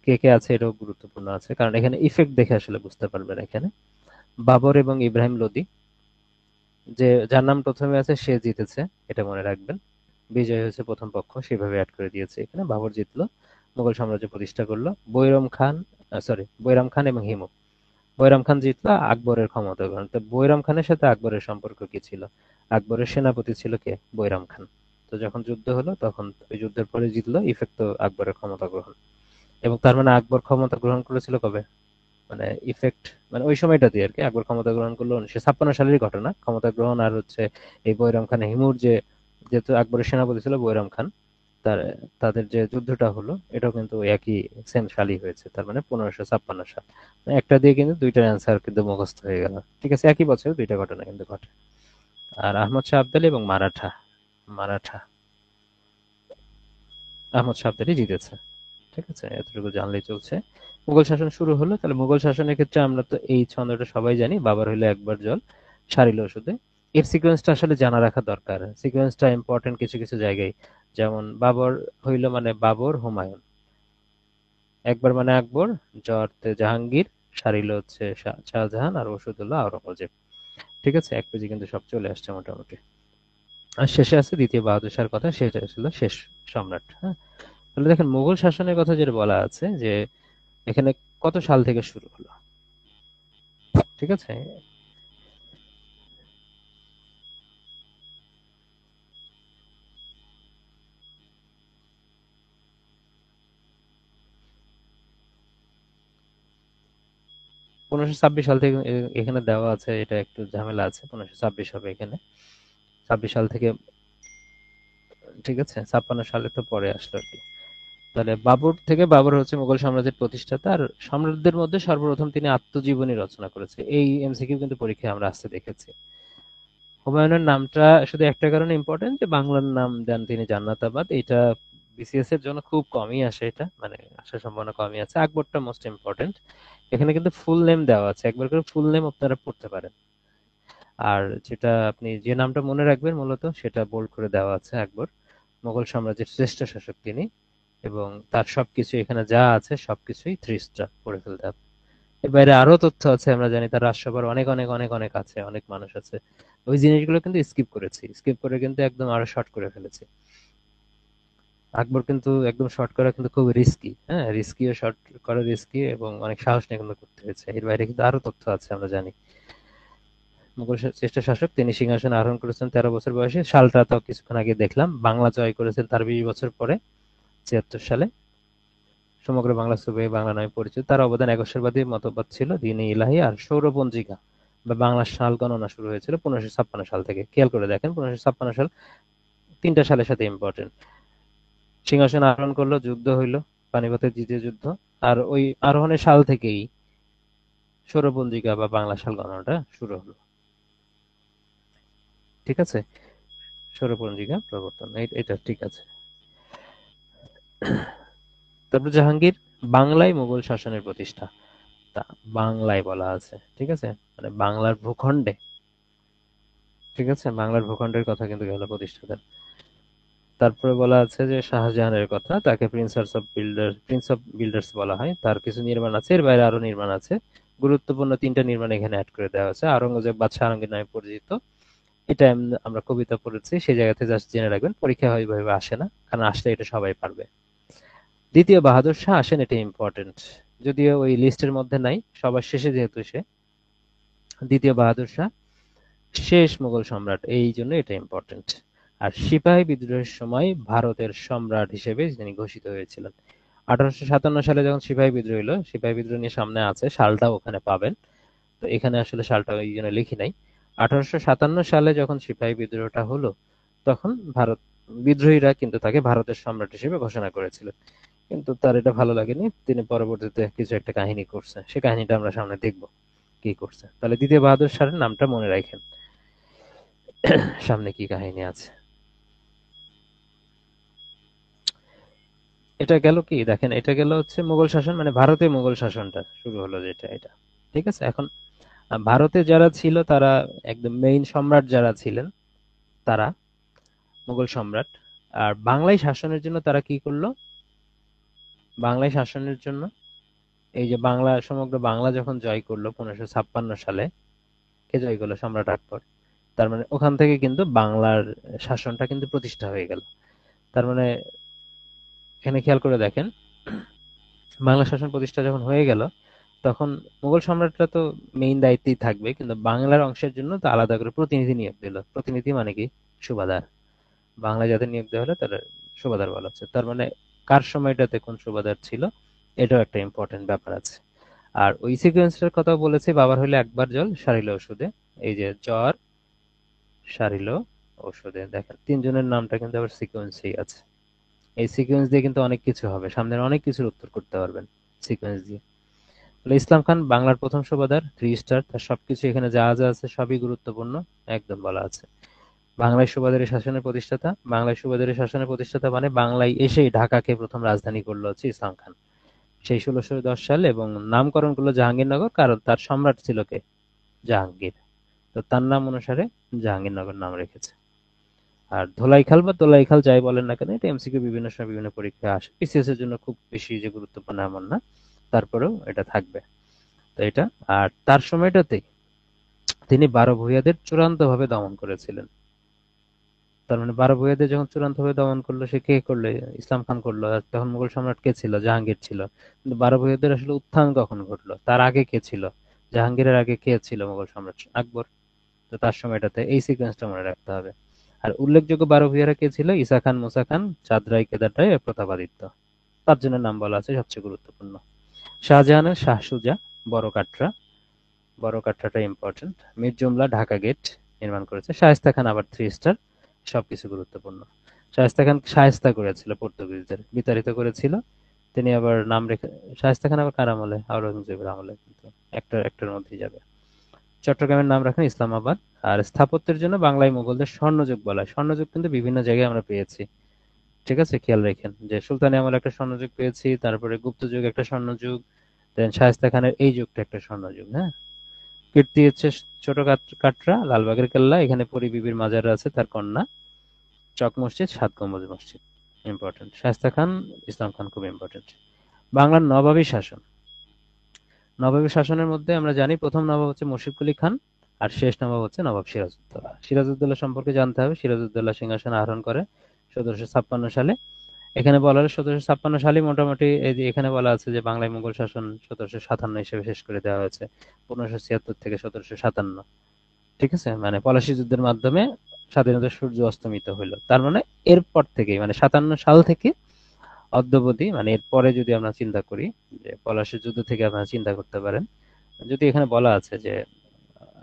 কে কে আছে এটাও গুরুত্বপূর্ণ আছে, কারণ এখানে ইফেক্ট দেখে আসলে বুঝতে পারবেন। এখানে বাবর এবং ইব্রাহিম লোদী, যে যার নাম প্রথমে আছে সে জিতেছে, এটা মনে রাখবেন। বিজয় হয়েছে প্রথম পক্ষ, সেভাবে অ্যাড করে দিয়েছে এখানে। বাবর জিতলো, মুঘল সাম্রাজ্য প্রতিষ্ঠা করলো। বৈরাম খান এবং হিমু। বৈরাম খান জিতলো, আকবরের ক্ষমতা গ্রহণ। তো বৈরাম খানের সাথে আকবরের সম্পর্ক কি ছিল? আকবরের সেনাপতি ছিল কে? বৈরাম খান। তো যখন যুদ্ধ হলো তখন ওই যুদ্ধের পরে জিতলো, ইফেক্ট তো আকবরের ক্ষমতা গ্রহণ। এবং তার মানে আকবর ক্ষমতা গ্রহণ করেছিল কবে? মানে ইফেক্ট, মানে ওই সময়টাতে আর কি। আকবর ক্ষমতা গ্রহণ করলো 1956 সালেরই ঘটনা, ক্ষমতা গ্রহণ। আর হচ্ছে এই বৈরাম খান হিমুর যে, যেহেতু আকবরের সেনাপতি ছিল বৈরাম খান, তার তাদের যে যুদ্ধটা হলো এটাও কিন্তু একই সেম সালই হয়েছে, তার মানে 1556 সাল। একটা দিয়ে কিন্তু দুইটার অ্যান্সার কিন্তু মুখস্থ হয়ে গেল। ঠিক আছে, একই বছর দুইটা ঘটনা কিন্তু ঘটে। আর আহমদ শাহ আবদালী এবং মারাঠা, মারাঠা আহমদ শাহ আবদালী জিতেছে। ঠিক আছে, এতটুকু জানলেই চলছে। মুঘল শাসন শুরু হলো, তাহলে মুঘল শাসনের ক্ষেত্রে আমরা তো এই ছন্দটা সবাই জানি, বাবার হইলে একবার জল, সারিল ওষুধে। এর সিকোয়েন্সটা আসলে জানা রাখা দরকার, সিকোয়েন্সটা ইম্পর্টেন্ট কিছু কিছু জায়গায়। যেমন বাবর হইল মানে বাবর হুমায়ুন, একবার মানে আকবর, জর্তে জাহাঙ্গীর, সারিল হচ্ছে শাহজাহান, আর ওষুধ হলো আওরঙ্গজেব। ঠিক আছে, এক পেজে কিন্তু সব চলে আসছে মোটামুটি। আর শেষে আছে দ্বিতীয় বাহাদুর শাহর কথা, সেটা ছিল শেষ সম্রাট। হ্যাঁ, তাহলে দেখেন মুঘল শাসনের কথা যেটা বলা আছে যে এখানে কত সাল থেকে শুরু হলো। ঠিক আছে, 1526 সাল থেকে এখানে দেওয়া আছে, এটা একটু ঝামেলা আছে। 1526 হবে এখানে, 26 সাল থেকে। ঠিক আছে, 56 সালে তো পরে আসলো আর কি। তাহলে বাবর হচ্ছে মুঘল সাম্রাজ্যের প্রতিষ্ঠাতা, আর সম্রাটদের মধ্যে সর্বপ্রথম তিনি আত্মজীবনী রচনা করেছে। এই এমসিকিউ কিন্তু পরীক্ষায় আমরা আসতে দেখেছি। হুমায়ুনের নামটা শুধু একটা কারণে ইম্পর্টেন্ট যে বাংলার নাম দেন তিনি জান্নাতাবাদ। এটা বিসিএস এর জন্য খুব কমই আসে, এটা মানে আসার সম্ভাবনা কমই আছে। আকবরটা মোস্ট ইম্পর্টেন্ট। এখানে কিন্তু ফুল নেম দেওয়া আছে, একবার করে ফুল নেম আপনারা পড়তে পারেন। আর যেটা আপনি যে নামটা মনে রাখবেন মূলত সেটা বোল্ড করে দেওয়া আছে। আকবর মুঘল সাম্রাজ্যের শ্রেষ্ঠ শাসক তিনি, এবং তার সবকিছু এখানে যা আছে সবকিছুই থ্রি স্টার পড়ে ফেলতে হবে। এর বাইরে আরো তথ্য আছে, আমরা জানি তার রাজসভার অনেক অনেক অনেক অনেক আছে, অনেক মানুষ আছে। ওই জিনিসগুলো কিন্তু স্কিপ করেছি, স্কিপ করে কিন্তু একদম আরো শর্ট করে ফেলেছি। আকবর কিন্তু একদম শর্ট করা কিন্তু খুব রিস্কি, হ্যাঁ রিস্কিও, শর্ট করা রিস্কি এবং অনেক সাহস নিয়ে কিন্তু করতে হয়েছে। এর বাইরে কিন্তু আরো তথ্য আছে আমরা জানি। মুঘল শ্রেষ্ঠ শাসক, তিনি সিংহাসন আরোহণ করেছেন 13 বছর বয়সে। সালটা তো কিছুক্ষণ আগে দেখলাম। বাংলা জয় করেছেন তার 20 বছর পরে, 76 সালে। সমগ্র বাংলা ছবি বাংলা নামে পরিচিত। তার অবদান একশ্বরবাদী মতবাদ ছিল, দ্বীন-ই ইলাহি আর সৌরপঞ্জিকা বা বাংলা সাল গণনা শুরু হয়েছিল 1556 সাল থেকে। খেয়াল করে দেখেন 1556 সাল, 3টা সালের সাথে ইম্পর্টেন্ট। সিংহাসন আরোহণ করলো, যুদ্ধ হইলো, পানিপথের দ্বিতীয় যুদ্ধ। আর ওই আরোহণের সাল থেকেই সৌরপঞ্জিকা বা বাংলা সাল গণনাটা শুরু হলো। ঠিক আছে, সৌরপঞ্জিকা প্রবর্তন, এটা ঠিক আছে। তারপর জাহাঙ্গীর, বাংলায় মুঘল শাসনের প্রতিষ্ঠা। তা বাংলায় বলা আছে, ঠিক আছে, মানে বাংলার ভূখণ্ডে। ঠিক আছে, বাংলার ভূখণ্ডের কথা কিন্তু গেল প্রতিষ্ঠাতা। তারপরে বলা আছে যে শাহজাহানের কথা, তাকে প্রিন্স অফ বিল্ডার্স বলা হয়। তার কিছু নির্মাণ আছে, এর বাইরে আরো নির্মাণ আছে। গুরুত্বপূর্ণ 3টা নির্মাণ এখানে অ্যাড করে দেওয়া আছে। আওরঙ্গজেব বাদশাহ আলমগীর নামে পরিচিত। এটা আমরা কবিতা পড়েছি, সেই জায়গাতে জাস্ট জেনে রাখবেন, পরীক্ষা হয় ভাবে আসে না, কারণ আসলে এটা সবাই পারবে। দ্বিতীয় বাহাদুর শাহ আসেন, এটা ইম্পর্টেন্ট, যদিও ওই লিস্টের মধ্যে নাই, সবার শেষে যেহেতু সে। দ্বিতীয় বাহাদুর শাহ শেষ মুঘল সম্রাট, এই জন্য এটা ইম্পর্টেন্ট। আর সিপাহী বিদ্রোহের সময় ভারতের সম্রাট হিসেবে তিনি ঘোষিত হয়েছিলেন। 1857 সালে যখন সিপাহী বিদ্রোহ হলো, সিপাহী বিদ্রোহ নিয়ে সামনে আছে, সালটাও ওখানে পাবেন। তো এখানে আসলে সালটা এই জন্য লিখি নাই। 1857 সালে যখন সিপাহী বিদ্রোহটা হলো, তখন ভারত বিদ্রোহীরা কিন্তু তাকে ভারতের সম্রাট হিসেবে ঘোষণা করেছিল। কিন্তু তার এটা ভালো লাগেনি, তিনি পরবর্তীতে কিছু একটা কাহিনী করছে, সে কাহিনীটা আমরা সামনে দেখব কি করছে। তাহলে দ্বিতীয় বাহাদুর শাহের নামটা মনে রাখেন, সামনে কি কাহিনী আছে। এটা গেল কি দেখেন, এটা গেল হচ্ছে মুঘল শাসন, মানে ভারতে মুঘল শাসনটা শুরু হলো যেটা, এটা ঠিক আছে। এখন ভারতে যারা ছিল তারা একদম মেইন সম্রাট যারা ছিলেন তারা মুঘল সম্রাট। আর বাংলায় শাসনের জন্য তারা কি করলো, বাংলায় শাসনের জন্য এই যে বাংলা, সমগ্র বাংলা যখন জয় করলো 1556 সালে, কে জয় করলো, সম্রাট আকবর। তার মানে ওখান থেকে কিন্তু বাংলার শাসনটা কিন্তু প্রতিষ্ঠা হয়ে গেল। তার মানে এখানে খেয়াল করে দেখেন, বাংলা শাসন প্রতিষ্ঠা যখন হয়ে গেল, তখন মুঘল সম্রাটরা তো মেইন দায়িত্বেই থাকবে, কিন্তু বাংলার অংশের জন্য তো আলাদা করে প্রতিনিধি নিয়োগ দিল। প্রতিনিধি মানে কি, সুবাদার। বাংলায় যাদের নিয়োগ দেওয়া হলো তারা সুবাদার বলা হচ্ছে। তার মানে কার সময়টাতে কোন সুবাদার ছিল, এটাও একটা ইম্পর্টেন্ট ব্যাপার আছে। আর ওই সিকোয়েন্সটার কথা বলেছি, বাবার হইলে একবার জল সারিল ওষুধে। এই যে জ্বর সারিল ওষুধে, দেখেন তিনজনের নামটা কিন্তু আবার সিকোয়েন্সেই আছে। এই সিকোয়েন্স দিয়ে কিন্তু অনেক কিছু হবে, সামনের অনেক কিছুর উত্তর করতে পারবেন সিকোয়েন্স দিয়ে। তাহলে ইসলাম খান বাংলার প্রথম সুবাদার, 3 স্টার, তার সবকিছু এখানে যা যা আছে সবই গুরুত্বপূর্ণ, একদম বলা আছে। বাংলায় সুবাদারি শাসনের প্রতিষ্ঠাতা, বাংলায় সুবাদারি শাসনের প্রতিষ্ঠাতা মানে বাংলায় এসেই ঢাকাকে প্রথম রাজধানী করলো হচ্ছে ইসলাম খান, সেই 1610 সালে। এবং নামকরণ করলো জাহাঙ্গীরনগর, কারণ তার সম্রাট ছিল কে, জাহাঙ্গীর। তো তার নাম অনুসারে জাহাঙ্গীরনগর নাম রেখেছে। আর ধোলাইখাল বা দোলাইখাল যাই বলেন না কেন, এটা এমসিকিউ বিভিন্ন সময় বিভিন্ন পরীক্ষায় আসে, বিসিএস এর জন্য খুব বেশি যে গুরুত্বপূর্ণ এমন না, তারপরেও এটা থাকবে। তো এটা, আর তার সময়টাতে তিনি 12 ভূঁইয়াদের চূড়ান্ত ভাবে দমন করেছিলেন। তার মানে 12 ভূঁইয়াদের যখন চূড়ান্ত ভাবে দমন করলো, সে কে করলো, ইসলাম খান করলো। আর তখন মুঘল সম্রাট কে ছিল, জাহাঙ্গীর ছিল। কিন্তু 12 ভূঁইয়াদের আসলে উত্থান কখন ঘটলো, তার আগে কে ছিল, জাহাঙ্গীরের আগে কে ছিল মুঘল সম্রাট, আকবর। তো তার সময়টাতে এই সিকোয়েন্সটা মনে রাখতে হবে। আর উল্লেখযোগ্য 12 ভূঁইয়ারা কে ছিল, ঈসা খান, মুসা খান, চাঁদ রায়, কেদার রায় আর প্রতাপাদিত্য। 5 জনের নাম বলা আছে, সবচেয়ে গুরুত্বপূর্ণ। শাহজাহানের শাহ সুজা, বড় কাটরা, বড় কাটরাটা ইম্পর্টেন্ট। মীর জুমলা ঢাকা গেট নির্মাণ করেছে। শায়েস্তা খান আবার 3 স্টার, সবকিছু গুরুত্বপূর্ণ। শায়েস্তা খান শায়েস্তা করেছিল, পর্তুগিজদের বিতাড়িত করেছিল। তিনি আবার নাম রেখে, শায়েস্তা খান আবার কার আমলে? আওরঙ্গজেবের আমলে, কিন্তু একটার মধ্যেই যাবে। চট্টগ্রামের নাম রাখেন ইসলামাবাদ। আর স্থাপত্যের জন্য বাংলায় মুঘলদের স্বর্ণযুগ বলা হয়। স্বর্ণযুগ কিন্তু বিভিন্ন জায়গায় আমরা পেয়েছি, ঠিক আছে? খেয়াল রাখেন যে সুলতানি আমলে একটা স্বর্ণযুগ পেয়েছি, তারপরে গুপ্ত যুগ একটা স্বর্ণযুগ, দেন শায়েস্তা খানের এই যুগটা একটা স্বর্ণযুগ। হ্যাঁ, কীর্তি হচ্ছে ছোট কাটরা, লালবাগের কেল্লা, এখানে পরী বিবির মাজার আছে, তার কন্যা, চক মসজিদ, সাত গম্বুজ মসজিদ। ইম্পর্টেন্ট। শায়েস্তা খান, ইসলাম খান খুব ইম্পর্টেন্ট। বাংলার নবাবী শাসন। নবাবী শাসনের মধ্যে আমরা জানি প্রথম নবাব হচ্ছে মুর্শিদকুলি খান, আর শেষ নবাব হচ্ছে নবাব সিরাজউদ্দৌলা। সিরাজউদ্দৌলা সম্পর্কে জানতে হবে। সিরাজউদ্দৌলা সিংহাসন আরোহণ করে ১৭৫৬ সালে। এখানে বলা হলো ১৭৫৬ সালে মোটামুটি, এই যে এখানে বলা আছে যে বাংলায় মুঘল শাসন ১৭৫৭ হিসেবে শেষ করে দেওয়া হয়েছে, ১৫৭৬ থেকে ১৭৫৭। ঠিক আছে, মানে পলাশী যুদ্ধের মাধ্যমে স্বাধীনতার সূর্য অস্তমিত হইলো। তার মানে এরপর থেকেই, মানে ৫৭ সাল থেকে অদ্যাবধি, মানে এরপরে যদি আমরা চিন্তা করি, যে পলাশী যুদ্ধ থেকে আপনারা চিন্তা করতে পারেন, যদি এখানে বলা আছে যে,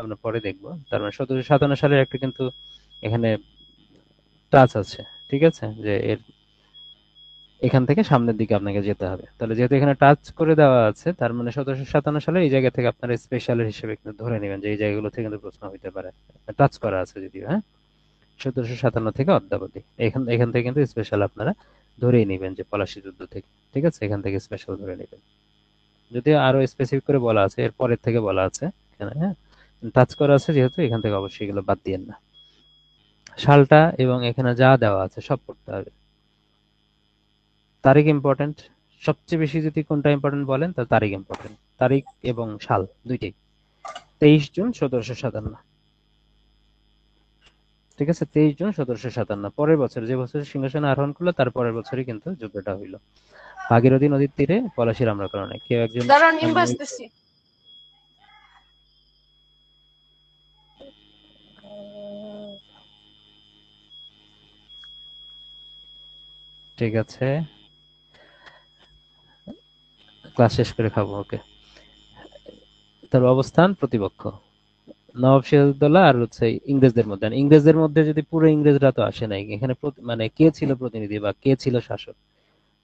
আমরা পরে দেখবো, তার মানে ১৭৫৭ সালের একটা কিন্তু এখানে টাচ আছে। ঠিক আছে, যে এর এখান থেকে সামনের দিকে আপনাকে যেতে হবে। তাহলে যেহেতু এখানে টাচ করে দেওয়া আছে, তার মানে ১৭৫৭ সালে এই জায়গা থেকে আপনারা স্পেশাল হিসেবে কিন্তু ধরে নেবেন যে এই জায়গাগুলো থেকে কিন্তু প্রশ্ন হইতে পারে। টাচ করা আছে যদিও, হ্যাঁ, ১৭৫৭ থেকে অদ্যাবধি, এখান এখান থেকে কিন্তু স্পেশাল আপনারা ধরেই নেবেন যে পলাশী যুদ্ধ থেকে। ঠিক আছে, এখান থেকে স্পেশাল ধরে নেবেন, যদিও আরো স্পেসিফিক করে বলা আছে, এর পরের থেকে বলা আছে এখানে। হ্যাঁ, টাচ করা আছে যেহেতু, এখান থেকে অবশ্যই এগুলো বাদ দিয়েন না। সালটা এবং এখানে যা দেওয়া আছে সব পড়তে হবে। তারিখ ইম্পর্টেন্ট। সবচেয়ে বেশি যদি কোনটা ইম্পর্টেন্ট বলেন, তাহলে তারিখ ইম্পর্টেন্ট। তারিখ এবং সাল দুইটাই। ২৩ জুন ১৭৫৭। ঠিক আছে, ২৩ জুন ১৭৫৭, পরের বছর, যে বছর সিংহাসনে আরোহণ করলো তার পরের বছরই কিন্তু যুদ্ধটা হইলো। ভাগীরথী নদীর তীরে পলাশির আম্রকাননে কেউ একজন দাঁড়ান, নিম্ব আসতেছি। ঠিক আছে, ক্লাস শেষ করে খাবো, ওকে। তার অবস্থান প্রতিপক্ষ নবাব সিরাজউদ্দৌলা আর হচ্ছে ইংরেজদের মধ্যে। আর ইংরেজদের মধ্যে যদি পুরো ইংরেজরা তো আসে নাই এখানে, মানে কে ছিল প্রতিনিধি বা কে ছিল শাসক?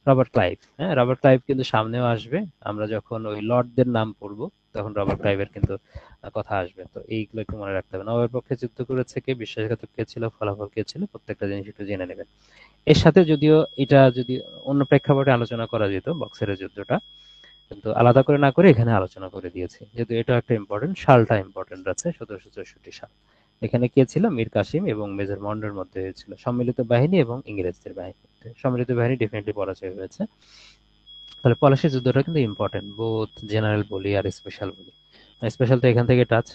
Robert Clive. হ্যাঁ, রবার্ট ক্লাইভ কিন্তু সামনেও আসবে। আমরা যখন ওই লর্ডদের নাম পড়বো তখন রবার্ট ক্লাইভের কিন্তু কথা আসবে। তো এইগুলো একটু মনে রাখতে হবে। নবাবের পক্ষে যুদ্ধ করেছে কে, বিশ্বাসঘাতক কে ছিল, ফলাফল কে ছিল, প্রত্যেকটা জিনিস একটু জেনে নেবেন। এর সাথে যদিও এটা যদি অন্য প্রেক্ষাপটে আলোচনা করা যেত, বক্সের যুদ্ধটা, কিন্তু আলাদা করে না করে এখানে আলোচনা করে দিয়েছি, যেহেতু এটা একটা ইম্পর্টেন্ট। সালটা ইম্পর্টেন্ট আছে, ১৭৬৪ সাল। এখানে কে ছিল? মীর কাসিম এবং মেজর মন্ডোর মধ্যে হয়েছিল সম্মিলিত বাহিনী এবং ইংরেজদের বাহিনী। সম্মিলিত বাহিনী ডেফিনেটলি পরাজয় হয়েছে। তাহলে পলাশির যুদ্ধটা কিন্তু ইম্পর্টেন্ট, বোথ জেনারেল বলি আর স্পেশাল বলি। স্পেশাল তো এখান থেকে টাচ।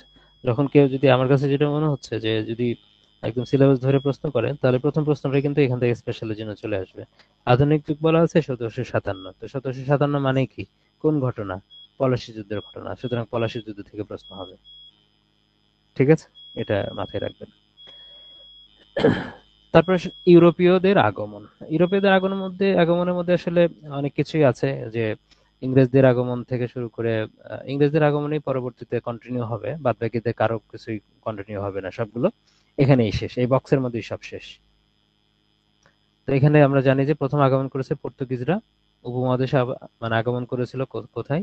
যখন কেউ যদি, আমার কাছে যেটা মনে হচ্ছে যে যদি একদম সিলেবাস ধরে প্রশ্ন করে, তাহলে প্রথম প্রশ্নটা কিন্তু এখান থেকে স্পেশালের জন্য চলে আসবে। আধুনিক যুগ বলা আছে ১৭৫৭, তো ১৭৫৭ মানে কি, কোন ঘটনা? পলাশী যুদ্ধের ঘটনা, সুতরাং পলাশী যুদ্ধ থেকে প্রশ্ন হবে। ঠিক আছে, এটা মাথায় রাখবেন। তারপরে ইউরোপীয়দের আগমন। ইউরোপীয়দের আগমনের মধ্যে আসলে অনেক কিছুই আছে, যে ইংরেজদের আগমন থেকে শুরু করে, ইংরেজদের আগমনই পরবর্তীতে কন্টিনিউ হবে, বাদ বাকিতে কারো কিছুই কন্টিনিউ হবে না, সবগুলো এখানেই শেষ, এই বক্সের মধ্যেই সব শেষ। তো এখানে আমরা জানি যে প্রথম আগমন করেছে পর্তুগিজরা, উপমহাদেশে মানে আগমন করেছিল কোথায়?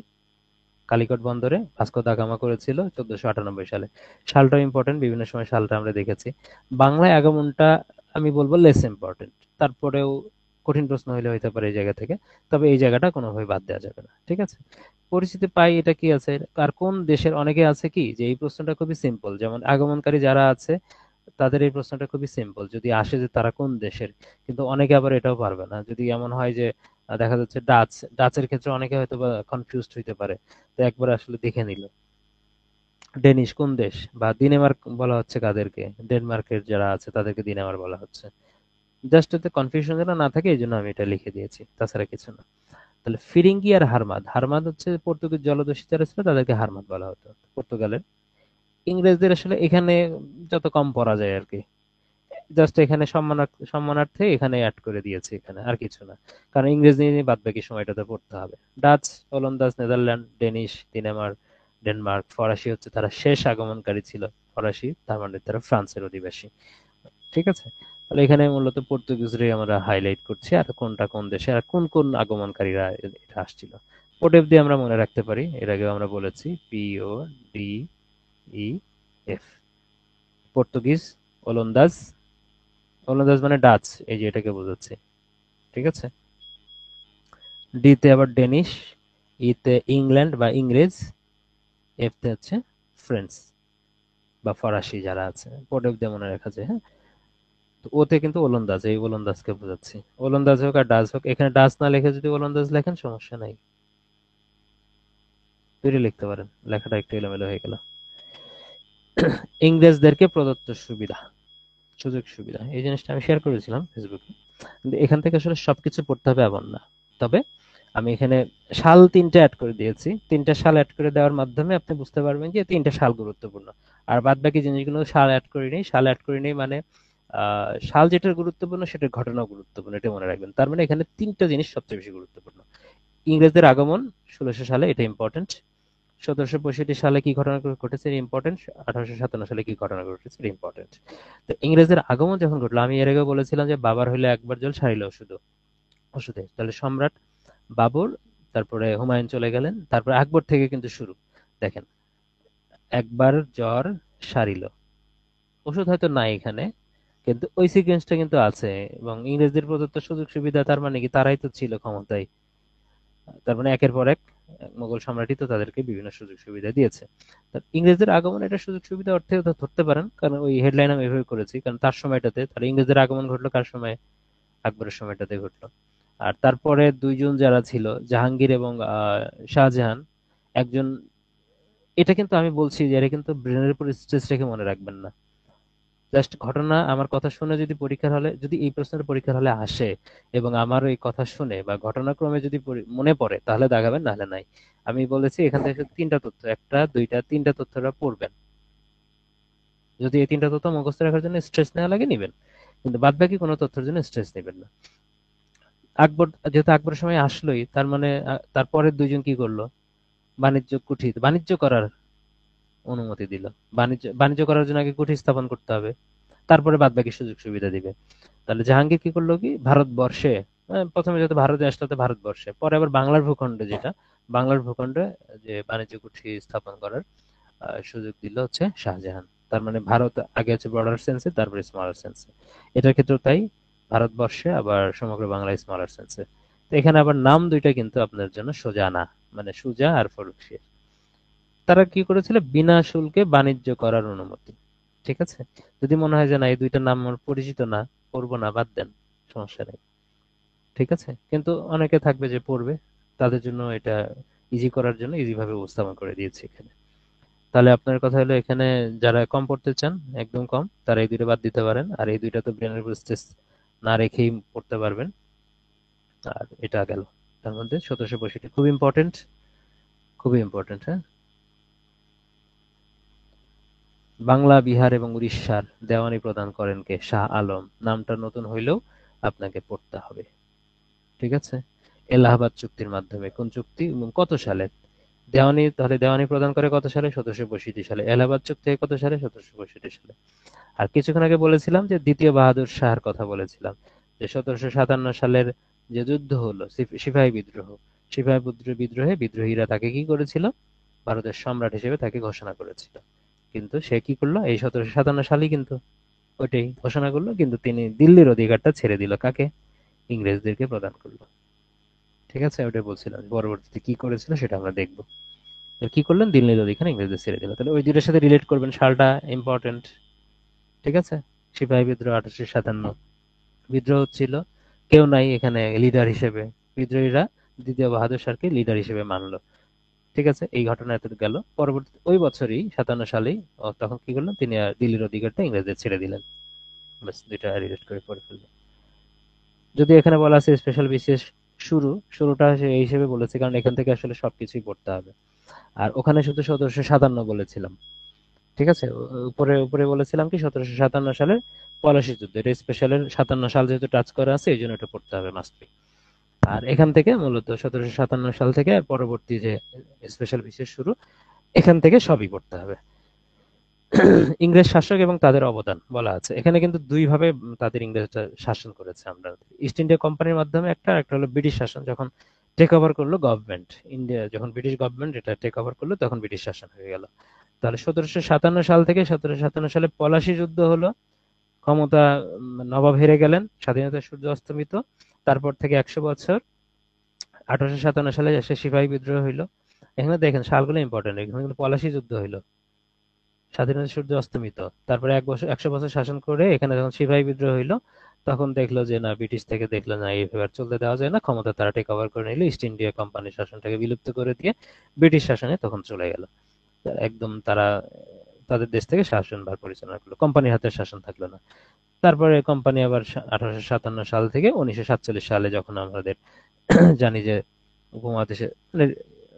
কালিকট বন্দরে ভাস্কো দা গামা করেছিল ১৪৯৮ সালে। সালটা ইম্পর্টেন্ট, বিভিন্ন সময় সালটা আমরা দেখেছি। বাংলায় আগমনটা আমি বলবো লেস ইম্পর্টেন্ট, তারপরেও কঠিন প্রশ্ন হইলে হইতে পারে এই জায়গা থেকে, তবে এই জায়গাটা কোনোভাবে বাদ দেওয়া যাবে না। ঠিক আছে, পরিচিতি পাই, এটা কি আছে? আর কোন দেশের? অনেকে আছে কি যে এই প্রশ্নটা খুবই সিম্পল, যেমন আগমনকারী যারা আছে তাদের এই প্রশ্নটা খুবই সিম্পল, যদি আসে যে তারা কোন দেশের। কিন্তু অনেকে আবার এটাও পারবে না, যদি এমন হয় যে দেখা যাচ্ছে ডাচের ক্ষেত্রে অনেকে হয়তো বা কনফিউজড হইতে পারে, তো একবার আসলে দেখে নিল ডেনিশ কোন দেশ, বা দিনেমার্ক বলা হচ্ছে কাদেরকে, ডেনমার্কের যারা আছে তাদেরকে দিনেমার বলা হচ্ছে। জাস্ট এতে কনফিউশন যেন না থাকে এই জন্য আমি এটা লিখে দিয়েছি, তাছাড়া কিছু না। তাহলে ফিরিঙ্গি আর হারমাদ। হারমাদ হচ্ছে পর্তুগিজ জলদস্যু যারা ছিল তাদেরকে হারমাদ বলা হতো, পর্তুগালের। ইংরেজদের আসলে এখানে যত কম পড়া যায় আর কি, জাস্ট এখানে সম্মানার্থে এখানে অ্যাড করে দিয়েছি, এখানে আর কিছু না। কারণ ইংরেজি নিয়ে বাদ বাকি সময়টাতে পড়তে হবে। ডাচ, ওলন্দাজ, নেদারল্যান্ড, ডেনিশ, দিনেমার, ডেনমার্ক, ফরাসি হচ্ছে তারা শেষ আগমনকারী ছিল। ফরাসি তার মানে তারা ফ্রান্সের অধিবাসী। ঠিক আছে, তাহলে এখানে মূলত পর্তুগিজরাই আমরা হাইলাইট করছি, আর কোনটা কোন দেশে আর কোন কোন আগমনকারীরা এটা আসছিল। পোর্ট দিয়ে আমরা মনে রাখতে পারি, এর আগেও আমরা বলেছি, PODEF, পর্তুগিজ, ওলন্দাজ, ওলন্দাজ মানে ডাচ, এই যে এটাকে বোঝাচ্ছি, ঠিক আছে। ডি তে আবার ডেনিশ, ই তে ইংল্যান্ড বা ইংরেজ, এফ তে হচ্ছে ফ্রেঞ্চ বা ফরাসি যারা আছে, পোর্ট দিয়ে মনে রাখা যায়, হ্যাঁ। তো ওতে কিন্তু ওলন্দাজ, এই ওলন্দাজকে বোঝাচ্ছি। ওলন্দাজ হোক আর ডাচ হোক, এখানে ডাচ না লিখে যদি ওলন্দাজ লেখেন সমস্যা নাই, দুইটা লিখতে পারেন, লেখাটা একটু এলোমেলো হয়ে গেল। ইংরেজদেরকে প্রদত্ত সুবিধা, সুযোগ সুবিধা, এই জিনিসটা আমি শেয়ার করেছিলাম ফেসবুকে। কিন্তু এখান থেকে আসলে সবকিছু পড়তে হবে এমন না। তবে আমি এখানে সাল তিনটা অ্যাড করে দিয়েছি, তিনটা সাল অ্যাড করে দেওয়ার মাধ্যমে আপনি বুঝতে পারবেন যে তিনটা সাল গুরুত্বপূর্ণ। আর বাদ বাকি জিনিসগুলো সাল অ্যাড করিনি, সাল অ্যাড করিনি মানে সাল যেটা গুরুত্বপূর্ণ সেটার ঘটনাও গুরুত্বপূর্ণ, এটা মনে রাখবেন। তার মানে এখানে তিনটা জিনিস সবচেয়ে বেশি গুরুত্বপূর্ণ। ইংরেজদের আগমন 1600 সালে, এটা ইম্পর্টেন্ট। 1765 সালে কি ঘটনা ঘটেছে, ইম্পর্টেন্ট। 1857 সালে কি ঘটনা ঘটেছে, ইম্পর্টেন্ট। তো ইংরেজদের আগমন যখন ঘটলো, আমি এর আগে বলেছিলাম যে বাবার হইলে একবার জল সারিল ওষুধ, ওষুধে, তাহলে সম্রাট বাবর, তারপরে হুমায়ুন চলে গেলেন, তারপরে আকবর থেকে কিন্তু শুরু। দেখেন, একবার জ্বর সারিল, ওষুধ হয়তো নাই এখানে, কিন্তু ওই সিকোয়েন্সটা কিন্তু আছে। এবং ইংরেজদের প্রদত্ত সুযোগ সুবিধা, তার মানে কি তারাই তো ছিল ক্ষমতায়, তার মানে একের পর এক মোগল সম্রাটই তো তাদেরকে বিভিন্ন সুযোগ সুবিধা দিয়েছে। তা ইংরেজদের আগমন এটা সুযোগ সুবিধা অর্থে ধরতে পারেন, কারণ ওই হেডলাইন আমি এভাবে করেছি, কারণ তার সময়টাতে, তাহলে ইংরেজদের আগমন ঘটলো কার সময়, আকবরের সময়টাতে ঘটলো। আর তারপরে দুইজন যারা ছিল, জাহাঙ্গীর এবং শাহজাহান, একজন, এটা কিন্তু আমি বলছি যে এটা কিন্তু ব্রেনের উপর স্ট্রেস রেখে মনে রাখবেন না। জাস্ট ঘটনা, আমার কথা শুনে যদি পরীক্ষার হলে, যদি এই প্রশ্নের পরীক্ষার হলে আসে এবং আমার এই কথা শুনে বা ঘটনাক্রমে যদি মনে পড়ে, তাহলে দাগাবেন, নাহলে নাই। আমি বলেছি এখান থেকে তিনটা তথ্য, একটা দুইটা তিনটা তথ্যটা পড়বেন। যদি এই তিনটা তথ্য মুখস্থ রাখার জন্য স্ট্রেস নেওয়া লাগে নিবেন, কিন্তু বাদ বাকি কোনো তথ্যের জন্য স্ট্রেস নেবেন না। আকবর, যেহেতু আকবরের সময় আসলোই, তার মানে তারপরে দুইজন কি করলো, বাণিজ্য কুঠি, বাণিজ্য করার অনুমতি দিল। বাণিজ্য বাণিজ্য করার জন্য আগে কুঠি স্থাপন করতে হবে, তারপরে বাদ বাকি সুযোগ সুবিধা দিবে। তাহলে জাহাঙ্গীর কি করলো, কি ভারতবর্ষে, প্রথমে যেহেতু ভারতে আসলো তো ভারতবর্ষে, পরে আবার বাংলার ভূখণ্ডে, যেটা বাংলার ভূখণ্ডে যে বাণিজ্য কুঠি স্থাপন করার সুযোগ দিল হচ্ছে শাহজাহান। তার মানে ভারত আগে হচ্ছে ব্রডার সেন্সে, তারপরে স্মলার সেন্সে। এটার ক্ষেত্রে তাই, ভারতবর্ষে আবার সমগ্র বাংলা স্মলার সেন্সে। তো এখানে আবার নাম দুইটা কিন্তু আপনার জন্য সোজা না, মানে সুজা আর ফরুকশির। তারা কি করেছিল, বিনা শুল্কে বাণিজ্য করার অনুমতি। ঠিক আছে। যদি মনে হয় যে না এই দুইটা নাম আমার পরিচিত না, পড়বো না, বাদ দেন, সমস্যা নেই। ঠিক আছে, কিন্তু অনেকে থাকবে যে পড়বে, তাদের জন্য এটা ইজি করার জন্য ইজি ভাবে উপস্থাপন করে দিয়েছি এখানে। তাহলে আপনার কথা হলো, এখানে যারা কম পড়তে চান, একদম কম, তারা এই দুইটা বাদ দিতে পারেন, আর এই দুইটা তো ব্রেনের উপর স্ট্রেস না রেখেই পড়তে পারবেন। আর এটা গেল, তার মধ্যে 1765 খুব ইম্পর্টেন্ট, খুবই ইম্পর্টেন্ট, হ্যাঁ। বাংলা, বিহার এবং উড়িষ্যার দেওয়ানি প্রদান করেন কে, শাহ আলম। নামটা নতুন হইলেও আপনাকে পড়তে হবে, ঠিক আছে। এলাহাবাদ চুক্তির মাধ্যমে, কোন চুক্তি এবং কত সালে দেওয়ানি, তাহলে দেওয়ানি প্রদান করে কত সালে, 1765 সালে। এলাহাবাদ চুক্তি হয় কত সালে, 1765 সালে। আর কিছুক্ষণ আগে বলেছিলাম যে দ্বিতীয় বাহাদুর শাহর কথা বলেছিলাম, যে 1757 সালের যে যুদ্ধ হলো, সিপাহী বিদ্রোহ, সিপাহী বিদ্রোহে বিদ্রোহীরা তাকে কি করেছিল, ভারতের সম্রাট হিসেবে তাকে ঘোষণা করেছিল। কিন্তু সে কি করলো, এই 1757 সালেই কিন্তু ওইটাই ঘোষণা করলো, কিন্তু তিনি দিল্লির অধিকারটা ছেড়ে দিল কাকে, ইংরেজদেরকে প্রদান করলো। ঠিক আছে, ওটাই বলছিলাম, পরবর্তীতে কি করেছিল সেটা আমরা দেখবো। তো কি করলেন, দিল্লির অধিকার ইংরেজদের ছেড়ে দিল। তাহলে ওই দুইটার সাথে রিলেট করবেন, সালটা ইম্পর্টেন্ট। ঠিক আছে। সিপাহী বিদ্রোহ 1857, বিদ্রোহ হচ্ছিল, কেউ নাই এখানে লিডার হিসেবে, বিদ্রোহীরা দ্বিতীয় বাহাদুর শাহকে লিডার হিসেবে মানলো। ঠিক আছে, এই ঘটনা এত গেল। পরবর্তী ওই বছরই 57 সালেই তখন কি করলেন, তিনি দিল্লির অধিকারটা ইংরেজদের ছেড়ে দিলেন। ব্যাস, দুইটা রিলেট করে পড়ে ফেললেন। যদি এখানে বলা আছে স্পেশাল বিশেষ, শুরুটা এই হিসেবে বলেছে কারণ এখান থেকে আসলে সবকিছুই পড়তে হবে। আর ওখানে শুধু 1757 বলেছিলাম। ঠিক আছে, উপরে উপরে বলেছিলাম কি 1757 সালের পলাশী যুদ্ধ, এটা স্পেশালের 57 সাল যেহেতু টাচ করা আছে, এই জন্য এটা পড়তে হবে, মাস্ট বি। আর এখান থেকে মূলত 1757 সাল থেকে আর পরবর্তী যে স্পেশাল বিশেষ শুরু, এখান থেকে সবই পড়তে হবে। ইংরেজ শাসক এবং তাদের অবদান বলা আছে এখানে, কিন্তু দুই ভাবে তাদের ইংরেজরা শাসন করেছে। আমরা ইস্ট ইন্ডিয়া কোম্পানির মাধ্যমে একটা, আর একটা হলো ব্রিটিশ শাসন, যখন টেক ওভার করলো গভর্নমেন্ট ইন্ডিয়া, যখন ব্রিটিশ গভর্নমেন্ট এটা টেক ওভার করলো তখন ব্রিটিশ শাসন হয়ে গেল। তাহলে 1757 সাল থেকে 1757 সালে পলাশি যুদ্ধ হলো, ক্ষমতা নবাব হেরে গেলেন, স্বাধীনতার সূর্য অস্তমিত। তারপর থেকে 100 বছর, 1857 সালে এসে সিপাহী বিদ্রোহ হইলো। এখানে দেখেন সালগুলো ইম্পর্টেন্ট, এখানে কিন্তু পলাশি যুদ্ধ হইলো, স্বাধীনতা সূর্য অস্তমিত। তারপরে 100 বছর শাসন করে এখানে যখন সিপাহী বিদ্রোহ হইলো, তখন দেখলো যে না, ব্রিটিশ থেকে দেখলো না এইভাবে আর চলতে দেওয়া যায় না, ক্ষমতা তারা টেক ওভার করে নিল, ইস্ট ইন্ডিয়া কোম্পানির শাসনটাকে বিলুপ্ত করে দিয়ে ব্রিটিশ শাসনে তখন চলে গেল। একদম তারা তাদের দেশ থেকে শাসনভার পরিচালনা করলো, কোম্পানির হাতে শাসন থাকলো না। তারপরে কোম্পানি আবার 1857 সাল থেকে 1947 সালে যখন আমাদের জানি যে উপমহাদেশে মানে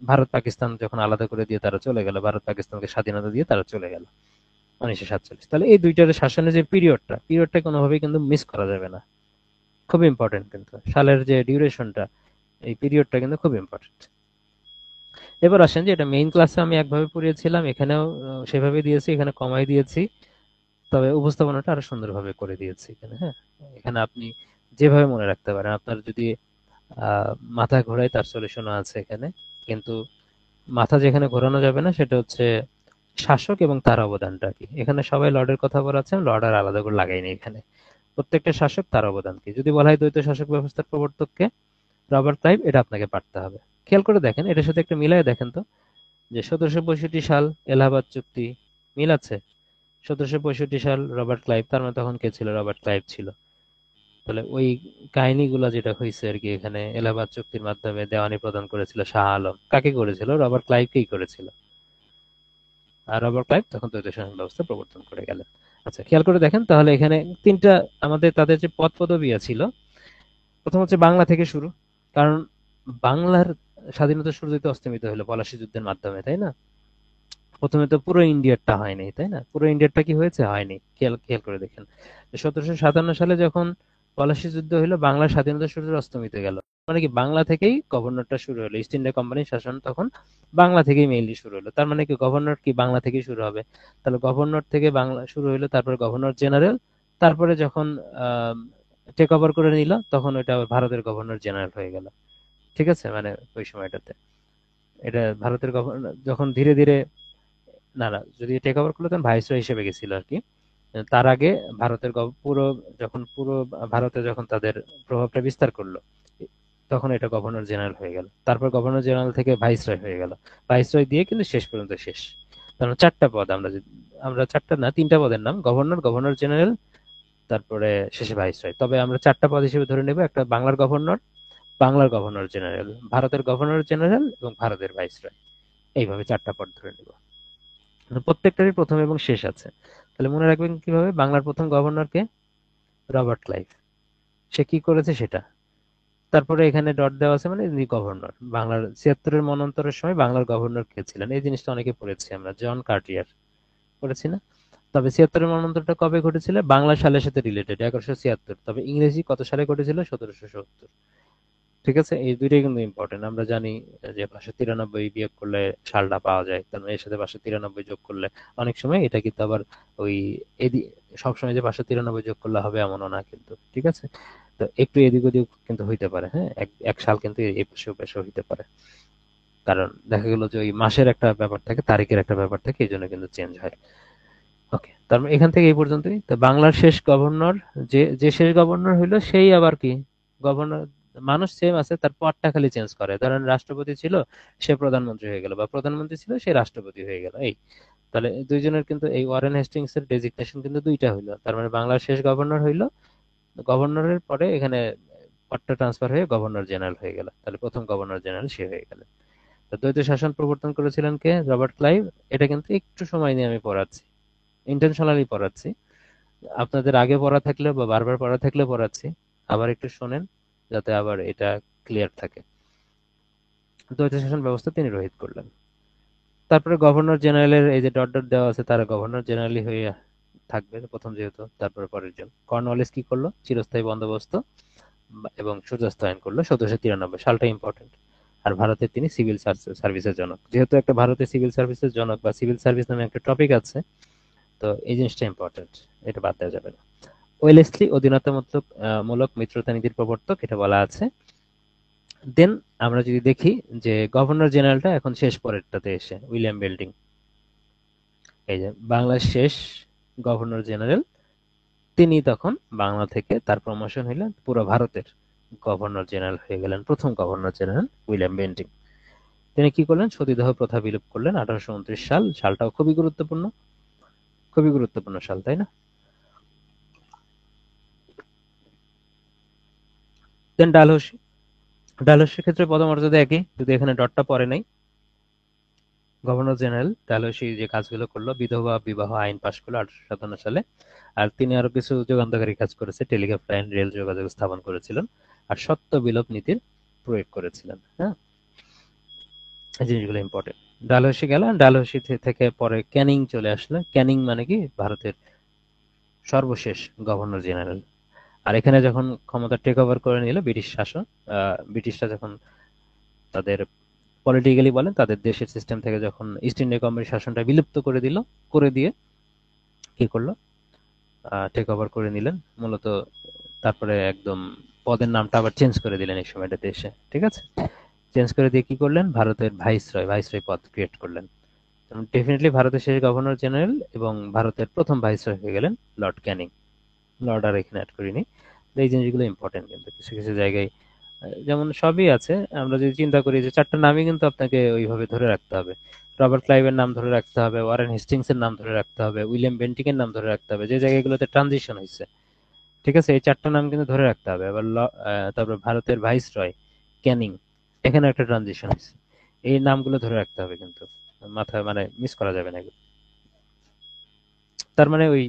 ভারত পাকিস্তান যখন আলাদা করে দিয়ে তারা চলে গেল, ভারত পাকিস্তানকে স্বাধীনতা দিয়ে তারা চলে গেল 1947। তাহলে এই দুইটার শাসনের যে পিরিয়ডটা কোনোভাবেই কিন্তু মিস করা যাবে না, খুব ইম্পর্টেন্ট। কিন্তু সালের যে ডিউরেশনটা, এই পিরিয়ডটা কিন্তু খুব ইম্পর্টেন্ট। এবার আসেন যে এটা মেইন ক্লাসে আমি একভাবে পড়িয়েছিলাম, এখানেও সেভাবে দিয়েছি, এখানে কমাই দিয়েছি, তবে উপস্থাপনাটা আরো সুন্দরভাবে করে দিয়েছি এখানে। হ্যাঁ, এখানে আপনি যেভাবে মনে রাখতে পারেন, আপনার যদি মাথা ঘোরায় তার সলিউশনও আছে এখানে। কিন্তু মাথা যেখানে ঘোরানো যাবে না সেটা হচ্ছে শাসক এবং তার অবদানটা কি। এখানে সবাই লর্ডের কথা বলা আছে, লর্ড আর আলাদা করে লাগাইনি এখানে। প্রত্যেকটা শাসক তার অবদান কি, যদি বলা হয় দ্বৈত শাসক ব্যবস্থার প্রবর্তককে রবার্ট ক্লাইভ, এটা আপনাকে পারতে হবে। খেয়াল করে দেখেন, এটার সাথে একটা মিলাই দেখেন তো, যে 1765 সাল এলাহাবাদ চুক্তি, মিল আছে। 1765 সাল রবার্ট ক্লাইভ, তার মানে তখন কে ছিল? রবার্ট ক্লাইভ ছিল। তাহলে ওই কাহিনীগুলা যেটা হয়েছে আর কি, এখানে এলাহাবাদ চুক্তির মাধ্যমে দেওয়ানি প্রদান করেছিল শাহ আলম, কাকে করেছিল? রবার্ট ক্লাইভকেই করেছিল। আর রবার্ট ক্লাইভ তখন দ্বৈত শাসন ব্যবস্থা প্রবর্তন করে গেলেন। আচ্ছা, খেয়াল করে দেখেন তাহলে এখানে তিনটা আমাদের তাদের যে পদ পদবি ছিল, প্রথম হচ্ছে বাংলা থেকে শুরু, কারণ বাংলার স্বাধীনতা সূর্য তো অস্তমিত হলো পলাশী যুদ্ধের মাধ্যমে, তাই না? প্রথমে তো পুরো ইন্ডিয়ারটা হয়নি, তাই না? পুরো ইন্ডিয়ারটা কি হয়েছে? হয়নি। খেয়াল খেয়াল করে দেখেন, 1757 সালে যখন পলাশী যুদ্ধ হলো, বাংলার স্বাধীনতা সূর্য অস্তমিত গেল, মানে কি বাংলা থেকেই গভর্নরটা শুরু হলো, ইস্ট ইন্ডিয়া কোম্পানির শাসন তখন বাংলা থেকেই মেইনলি শুরু হলো। তার মানে কি গভর্নর কি বাংলা থেকেই শুরু হবে? তাহলে গভর্নর থেকে বাংলা শুরু হলো, তারপরে গভর্নর জেনারেল, তারপরে যখন আহ টেক ওভার করে নিল তখন ওইটা আবার ভারতের গভর্নর জেনারেল হয়ে গেল। ঠিক আছে, মানে ওই সময়টাতে এটা ভারতের গভর্নর যখন ধীরে ধীরে, না না, যদি টেক ওভার করলো তখন ভাইসরয় হিসেবে গেছিল আর কি। তার আগে ভারতের পুরো ভারতে যখন তাদের প্রভাবটা বিস্তার করলো, তখন এটা গভর্নর জেনারেল হয়ে গেল, তারপর গভর্নর জেনারেল থেকে ভাইসরয় হয়ে গেল, ভাইসরয় দিয়ে কিন্তু শেষ পর্যন্ত শেষ। তার মানে চারটা পদ, আমরা চারটা না তিনটা পদের নাম, গভর্নর, গভর্নর জেনারেল, তারপরে শেষে ভাইসরয়। তবে আমরা চারটা পদ হিসেবে ধরে নেব, একটা বাংলার গভর্নর, বাংলার গভর্নর জেনারেল, ভারতের গভর্নর জেনারেল এবং ভারতের ভাইসরয়, এইভাবে চারটা পদ ধরে নেব। প্রত্যেকটারই প্রথম এবং শেষ আছে। তাহলে মনে রাখবেন কিভাবে, বাংলার প্রথম গভর্নরকে? Robert Clive. সে কি করেছে সেটা। তারপরে এখানে ডট দেওয়া আছে, মানে ইনি গভর্নর। বাংলার 76-এর মন্বন্তরের সময় বাংলার গভর্নর কে ছিলেন? এই জিনিসটা অনেকে পড়েছি আমরা, জন কার্টিয়ার, পড়েছি না? তবে 76-এর মন্বন্তরটা কবে ঘটেছিল? বাংলা সালের সাথে রিলেটেড, 1176। তবে ইংরেজি কত সালে ঘটেছিল? 1770। ঠিক আছে, এই দুইটাই কিন্তু ইম্পর্টেন্ট। আমরা জানি যে 593 বিয়োগ করলে সালটা পাওয়া যায়, তার মানে এর সাথে 593 যোগ করলে অনেক সময় এটা কিন্তু আবার ওই সবসময় যে 593 যোগ করলে হবে এমনও না কিন্তু। ঠিক আছে, তো একটু এদিক ওদিক কিন্তু হইতে পারে। হ্যাঁ, এক এক সাল কিন্তু এই পাশে ও পাশে হইতে পারে, কারণ দেখা গেল যে ওই মাসের একটা ব্যাপার থাকে, তারিখের একটা ব্যাপার থাকে, এই জন্য কিন্তু চেঞ্জ হয়। ওকে, তার মানে এখান থেকে এই পর্যন্তই। তো বাংলার শেষ গভর্নর, যে যে শেষ গভর্নর হইলো সেই আবার কি গভর্নর, মানুষ সেম আছে, তার পদটা খালি চেঞ্জ করে। ধরেন রাষ্ট্রপতি ছিল, সে প্রধানমন্ত্রী হয়ে গেল, বা প্রধানমন্ত্রী ছিল সে রাষ্ট্রপতি হয়ে গেল, এই। তাহলে দুইজনের কিন্তু এই ওয়ারেন হেস্টিংস এর ডেজিগনেশন কিন্তু দুইটা হইলো। তার মানে বাংলার শেষ গভর্নর হইলো, গভর্নরের পরে এখানে পদটা ট্রান্সফার হয়ে গভর্নর জেনারেল হয়ে গেল, তাহলে প্রথম গভর্নর জেনারেল সে হয়ে গেল। তো দ্বৈত শাসন প্রবর্তন করেছিলেন কে? Robert Clive. এটা কিন্তু একটু সময় নিয়ে আমি পড়াচ্ছি, ইন্টেনশনালি পড়াচ্ছি। আপনাদের আগে পড়া থাকলে বা বারবার পড়া থাকলে পড়াচ্ছি, আবার একটু শোনেন যাতে আবার এটা ক্লিয়ার থাকে। দ্বৈত শাসন ব্যবস্থা তিনি রহিত করলেন। তারপরে গভর্নর জেনারেলের এই যে ডট ডট দেওয়া আছে, তারা গভর্নর জেনারেলই হয়ে থাকবে প্রথম যেহেতু। তারপরে পরের জন কর্নওয়ালিস কি করলো? চিরস্থায়ী বন্দোবস্ত এবং সূর্যাস্ত আইন করলো 1793, সালটা ইম্পর্টেন্ট। আর ভারতের তিনি সিভিল সার্ভিসের জনক, যেহেতু একটা ভারতের সিভিল সার্ভিসের জনক বা সিভিল সার্ভিস নামে একটা টপিক আছে, তো এই জিনিসটা ইম্পর্টেন্ট, এটা বাদ দেওয়া যাবে না। ওয়েলেসলি অধীনতামূলক মূলক মিত্রতা নীতির প্রবর্তক, এটা বলা আছে। দেন আমরা যদি দেখি যে গভর্নর জেনারেলটা এখন শেষ পরেরটাতে এসে উইলিয়াম বেল্টিং, এই যে বাংলার শেষ গভর্নর জেনারেল, তিনি তখন বাংলা থেকে তার প্রমোশন হইলেন পুরো ভারতের গভর্নর জেনারেল হয়ে গেলেন, প্রথম গভর্নর জেনারেল উইলিয়াম বেন্টিং। তিনি কি করলেন, সতীদাহ প্রথা বিলোপ করলেন 1829 সাল। সালটাও খুবই গুরুত্বপূর্ণ, খুবই গুরুত্বপূর্ণ সাল, তাই না? দেন ডালহৌসি, ডালহৌসির ক্ষেত্রে পদমর্যাদা একই, যদি এখানে ডটটা পড়ে নাই। গভর্নর জেনারেল ডালহৌসি যে কাজগুলো করলো, বিধবা বিবাহ আইন পাশ করলো 1857 সালে। আর তিনি আরো কিছু যুগান্তকারী কাজ করেছে, টেলিগ্রাফ লাইন, রেল যোগাযোগ স্থাপন করেছিলেন, আর সত্য বিলোপ নীতির প্রয়োগ করেছিলেন। হ্যাঁ, এই জিনিসগুলো ইম্পর্টেন্ট। ডালহৌসি গেল, ডালহৌসি থেকে পরে ক্যানিং চলে আসলো। ক্যানিং মানে কি, ভারতের সর্বশেষ গভর্নর জেনারেল। আর এখানে যখন ক্ষমতা টেক ওভার করে নিল ব্রিটিশ শাসন, ব্রিটিশরা যখন তাদের পলিটিক্যালি বলেন তাদের দেশের সিস্টেম থেকে যখন ইস্ট ইন্ডিয়া কোম্পানির শাসনটা বিলুপ্ত করে দিল, করে দিয়ে কি করলো, টেক ওভার করে নিলেন মূলত। তারপরে একদম পদের নামটা আবার চেঞ্জ করে দিলেন এই সময়টাতে এসে, ঠিক আছে? চেঞ্জ করে দিয়ে কি করলেন, ভারতের ভাইসরয়, ভাইসরয় পদ ক্রিয়েট করলেন। ডেফিনেটলি ভারতের শেষ গভর্নর জেনারেল এবং ভারতের প্রথম ভাইসরয় হয়ে গেলেন লর্ড ক্যানিং। লর্ড আর এখানে অ্যাড করিনি। তো এই জিনিসগুলো ইম্পর্টেন্ট, কিন্তু কিছু কিছু জায়গায় যেমন সবই আছে। আমরা যদি চিন্তা করি যে চারটা নামই কিন্তু আপনাকে ওইভাবে ধরে রাখতে হবে। রবার্ট ক্লাইভের নাম ধরে রাখতে হবে, ওয়ারেন হেস্টিংস এর নাম ধরে রাখতে হবে, উইলিয়াম বেন্টিং এর নাম ধরে রাখতে হবে, যে জায়গাগুলোতে ট্রানজিশন হয়েছে, ঠিক আছে? এই চারটা নাম কিন্তু ধরে রাখতে হবে। আবার তারপর ভারতের ভাইসরয় ক্যানিং, এখানে একটা ট্রানজিশন হয়েছে, এই নামগুলো ধরে রাখতে হবে কিন্তু, মাথায় মানে মিস করা যাবে না এগুলো। তার মানে ওই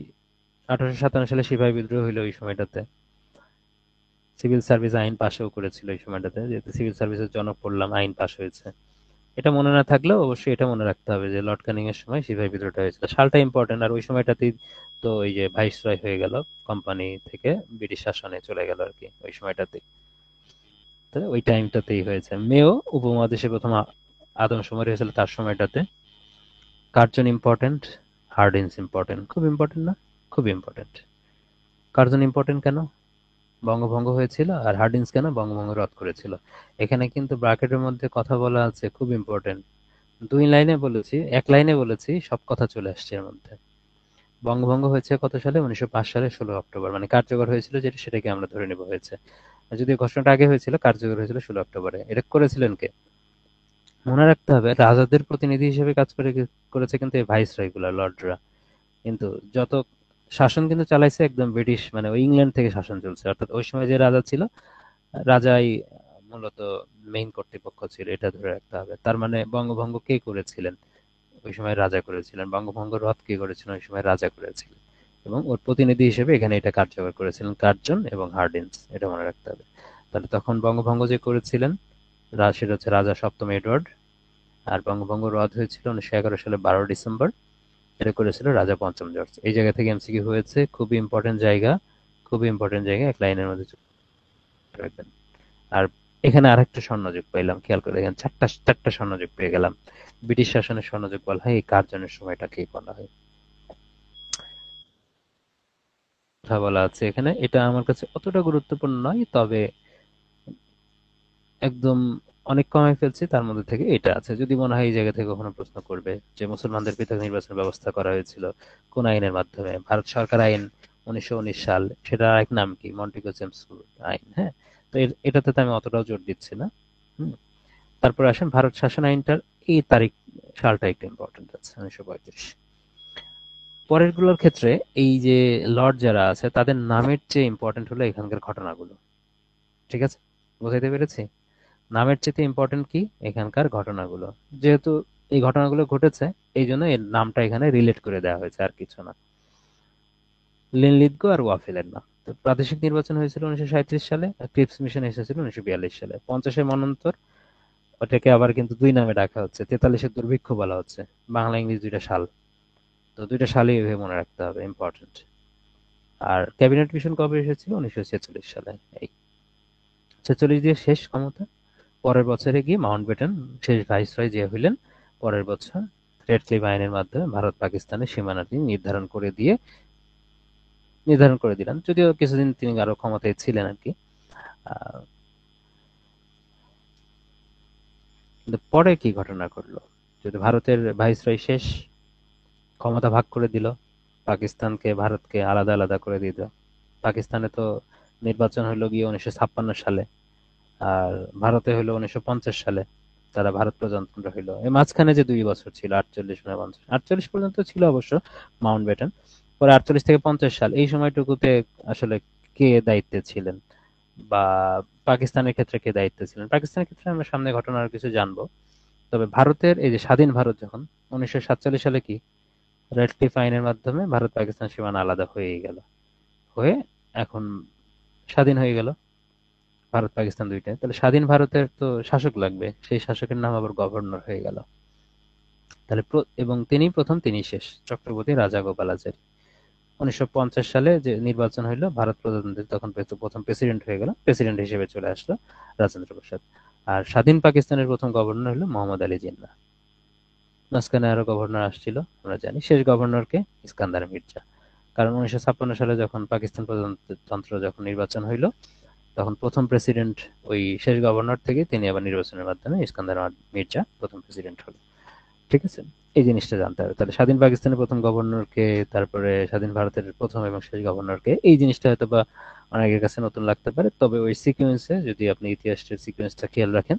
1857 সালে সিপাহী বিদ্রোহ হইলো ওই সময়টাতে, সিভিল সার্ভিস আইন পাশও করেছিল এই সময়টাতে, যেহেতু সিভিল সার্ভিসের জনক পড়লাম, আইন পাশ হয়েছে। এটা মনে না থাকলেও অবশ্যই এটা মনে রাখতে হবে যে লর্ড ক্যানিং এর সময় সিপাহী বিদ্রোহটা হয়েছিল, সালটা ইম্পর্টেন্ট। আর ওই সময়টাতেই তো এই যে ভাইসরয় হয়ে গেল, কোম্পানি থেকে ব্রিটিশ শাসনে চলে গেল আর কি ওই সময়টাতে। তো ওই টাইমটাতেই হয়েছে। মেও উপমহাদেশে প্রথম আদমশুমারি হয়েছিল তার সময়টাতে। কার্জন ইম্পর্টেন্ট, হার্ডিন্স ইম্পর্টেন্ট, খুব ইম্পর্টেন্ট না? খুব ইম্পর্টেন্ট। কার্জন ইম্পর্টেন্ট কেন? বঙ্গভঙ্গ হয়েছিল। আর হার্ডিন্স কেন? বঙ্গভঙ্গ রদ করেছিল। এখানে কিন্তু ব্র্যাকেটের মধ্যে কথা বলা আছে, খুব ইম্পর্টেন্ট। দুই লাইনে বলেছি, এক লাইনে বলেছি, সব কথা চলে আসছে এর মধ্যে। বঙ্গভঙ্গ হয়েছে কত সালে? 1905 সালে 16 অক্টোবর, মানে কার্যকর হয়েছিল যেটা সেটাকে আমরা ধরে নেব হয়েছে। আর যদি ঘোষণাটা আগে হয়েছিল, কার্যকর হয়েছিল 16 অক্টোবরে। এটা করেছিলেন কে? মনে রাখতে হবে রাজাদের প্রতিনিধি হিসেবে কাজ করেছে কিন্তু এই ভাইসরয় গুলা, লর্ডরা। কিন্তু যত শাসন কিন্তু চালাইছে একদম ব্রিটিশ, মানে ওই ইংল্যান্ড থেকে শাসন চলছে, অর্থাৎ ওই সময় যে রাজা ছিল, রাজাই মূলত মেইন কর্তৃপক্ষ ছিল, এটা ধরে রাখতে হবে। তার মানে বঙ্গভঙ্গ কে করেছিলেন? ওই সময় রাজা করেছিলেন। বঙ্গভঙ্গ রদ কে করেছিলেন? ওই সময় রাজা করেছিলেন। এবং ওর প্রতিনিধি হিসেবে এখানে এটা কার্যকর করেছিলেন কার্জন এবং হার্ডিন্স, এটা মনে রাখতে হবে। তাহলে তখন বঙ্গভঙ্গ যে করেছিলেন, সেটা হচ্ছে রাজা সপ্তম এডওয়ার্ড। আর বঙ্গভঙ্গ রদ হয়েছিল 1911 সালে 12 ডিসেম্বর। এটা করেছিল রাজা পঞ্চম জর্জ। এই জায়গা থেকে এমসিকিউ হয়েছে, খুবই ইম্পর্টেন্ট জায়গা, খুবই ইম্পর্টেন্ট জায়গা, এক লাইনের মধ্যে রাখবেন। আর এখানে আরেকটা স্বর্ণযুগ পাইলাম, খেয়াল করে দেখেন, চারটা চারটা স্বর্ণযুগ পেয়ে গেলাম। ব্রিটিশ শাসনের স্বর্ণযুগ বলা হয় এই কার্জনের সময়টাকে বলা হয়। কথা বলা আছে এখানে, এটা আমার কাছে অতটা গুরুত্বপূর্ণ নয়, তবে একদম অনেক কমে ফেলছি, তার মধ্যে থেকে এটা আছে। যদি মনে হয় এই জায়গা থেকে কখনো প্রশ্ন করবে যে মুসলমানদের পৃথক নির্বাচন ব্যবস্থা করা হয়েছিল কোন আইনের মাধ্যমে, ভারত সরকার আইন 1919 সাল, সেটা এক নাম কি, মন্টেগু জেমস আইন। হ্যাঁ, তো এটাতে তো আমি অতটাও জোর দিচ্ছি না। হুম। তারপর আসেন ভারত শাসন আইনটার এই তারিখ, সালটা একটু ইম্পর্টেন্ট আছে, 1935। পরের গুলোর ক্ষেত্রে এই যে লর্ড যারা আছে তাদের নামের চেয়ে ইম্পর্টেন্ট হলো এখানকার ঘটনাগুলো, ঠিক আছে? বুঝাইতে পেরেছি? নামের চেয়ে ইম্পর্টেন্ট কি, এখানকার ঘটনাগুলো। যেহেতু এই ঘটনাগুলো ঘটেছে, এই জন্য এর নামটা এখানে রিলেট করে দেওয়া হয়েছে, আর কিছু না। লিনলিথগো আর ওয়াফেলের না। তো প্রাদেশিক নির্বাচন হয়েছিল 1937 সালে, আর ক্রিপস মিশন এসেছিল 1942 সালে। 50-এর মন্বন্তর, ওটাকে আবার কিন্তু দুই নামে ডাকা হচ্ছে। 43-এর দুর্ভিক্ষ বলা হচ্ছে। বাংলা ইংলিশ দুইটা সাল, তো দুইটা সালই এভাবে মনে রাখতে হবে, ইম্পর্টেন্ট। আর ক্যাবিনেট মিশন কবে এসেছিল? 1946 সালে। এই 46 দিয়ে শেষ ক্ষমতা। পরের বছরে গিয়ে মাউন্টব্যাটেন শেষ ভাইসরয় যে হইলেন পরের বছর, রেড ক্লিফ আইনের মাধ্যমে ভারত পাকিস্তানের সীমানাটি নির্ধারণ করে দিলেন, যদিও কিছুদিন তিনি আরো ক্ষমতায় ছিলেন আর কি। আহ, কিন্তু পরে কি ঘটনা ঘটলো, যদি ভারতের ভাইসরয় শেষ, ক্ষমতা ভাগ করে দিল, পাকিস্তানকে ভারতকে আলাদা আলাদা করে দিল। পাকিস্তানে তো নির্বাচন হলো গিয়ে 1956 সালে, আর ভারতে হলো 1950 সালে। তারা ভারত প্রজাতন্ত্র হইলো। এই মাঝখানে যে 2 বছর ছিল, 48 পর্যন্ত ছিল অবশ্য মাউন্ট ব্যাটেন। পরে 48 থেকে 50 সাল এই সময়টুকুতে আসলে কে দায়িত্বে ছিলেন, বা পাকিস্তানের ক্ষেত্রে কে দায়িত্বে ছিলেন? পাকিস্তানের ক্ষেত্রে আমরা সামনে ঘটনা আর কিছু জানবো। তবে ভারতের এই যে স্বাধীন ভারত যখন 1947 সালে কি রেড ক্লিফ আইনের মাধ্যমে ভারত পাকিস্তান সীমানা আলাদা হয়ে গেল, হয়ে এখন স্বাধীন হয়ে গেল ভারত পাকিস্তান দুইটাই। তাহলে স্বাধীন ভারতের তো শাসক লাগবে, সেই শাসকের নাম আবার গভর্নর হয়ে গেল। তাহলে এবং তিনি প্রথম তিনি শেষ, চক্রবর্তী রাজাগোপালাচারী। 1950 সালে যে নির্বাচন হইলো ভারত প্রজাতন্ত্রের, তখন প্রথম প্রেসিডেন্ট হয়ে গেল, প্রেসিডেন্ট হিসেবে চলে আসলো রাজেন্দ্র প্রসাদ। আর স্বাধীন পাকিস্তানের প্রথম গভর্নর হলো মোহাম্মদ আলী জিন্নাহ। মাঝখানে আরো গভর্নর আসছিল, আমরা জানি। শেষ গভর্নরকে ইস্কান্দার মির্জা। কারণ 1956 সালে যখন পাকিস্তান প্রজাতন্ত্র যখন নির্বাচন হইলো, তখন প্রথম প্রেসিডেন্ট ওই শেষ গভর্নর থেকে, তিনি আবার নির্বাচনের মাধ্যমে ইস্কান্দার মির্জা প্রথম প্রেসিডেন্ট হলো। ঠিক আছে, এই জিনিসটা জানতে হবে। তাহলে স্বাধীন পাকিস্তানের প্রথম গভর্নরকে, তারপরে স্বাধীন ভারতের প্রথম এবং শেষ গভর্নরকে, এই জিনিসটা হয়তো বা অনেকের কাছে নতুন লাগতে পারে। তবে ওই সিকুয়েন্সে যদি আপনি ইতিহাসের সিকুয়েন্সটা খেয়াল রাখেন,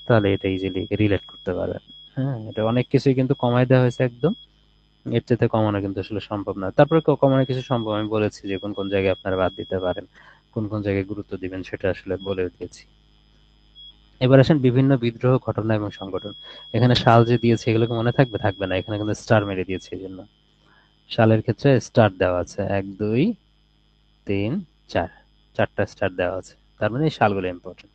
তাহলে এটা ইজিলি রিলেট করতে পারবেন। হ্যাঁ, এটা অনেক কিছুই কিন্তু কমায় দেওয়া হয়েছে একদম, এর চাইতে কমানো কিন্তু আসলে সম্ভব না। তারপরে কমানো কিছু সম্ভব, আমি বলেছি যে কোন কোন জায়গায় আপনারা বাদ দিতে পারেন, কোন কোন জায়গায় গুরুত্ব দিবেন, সেটা আসলে বলে দিয়েছি। এবার আসেন বিভিন্ন বিদ্রোহ, ঘটনা এবং সংগঠন। এখানে সাল যে দিয়েছে এগুলোকে মনে থাকবে? থাকবে না, এখানে কিন্তু স্টার মেরে দিয়েছে। এই জন্য সালের ক্ষেত্রে স্টার দেওয়া আছে, 1, 2, 3, 4, চারটা স্টার দেওয়া আছে। তার মানে এই সালগুলো ইম্পর্টেন্ট।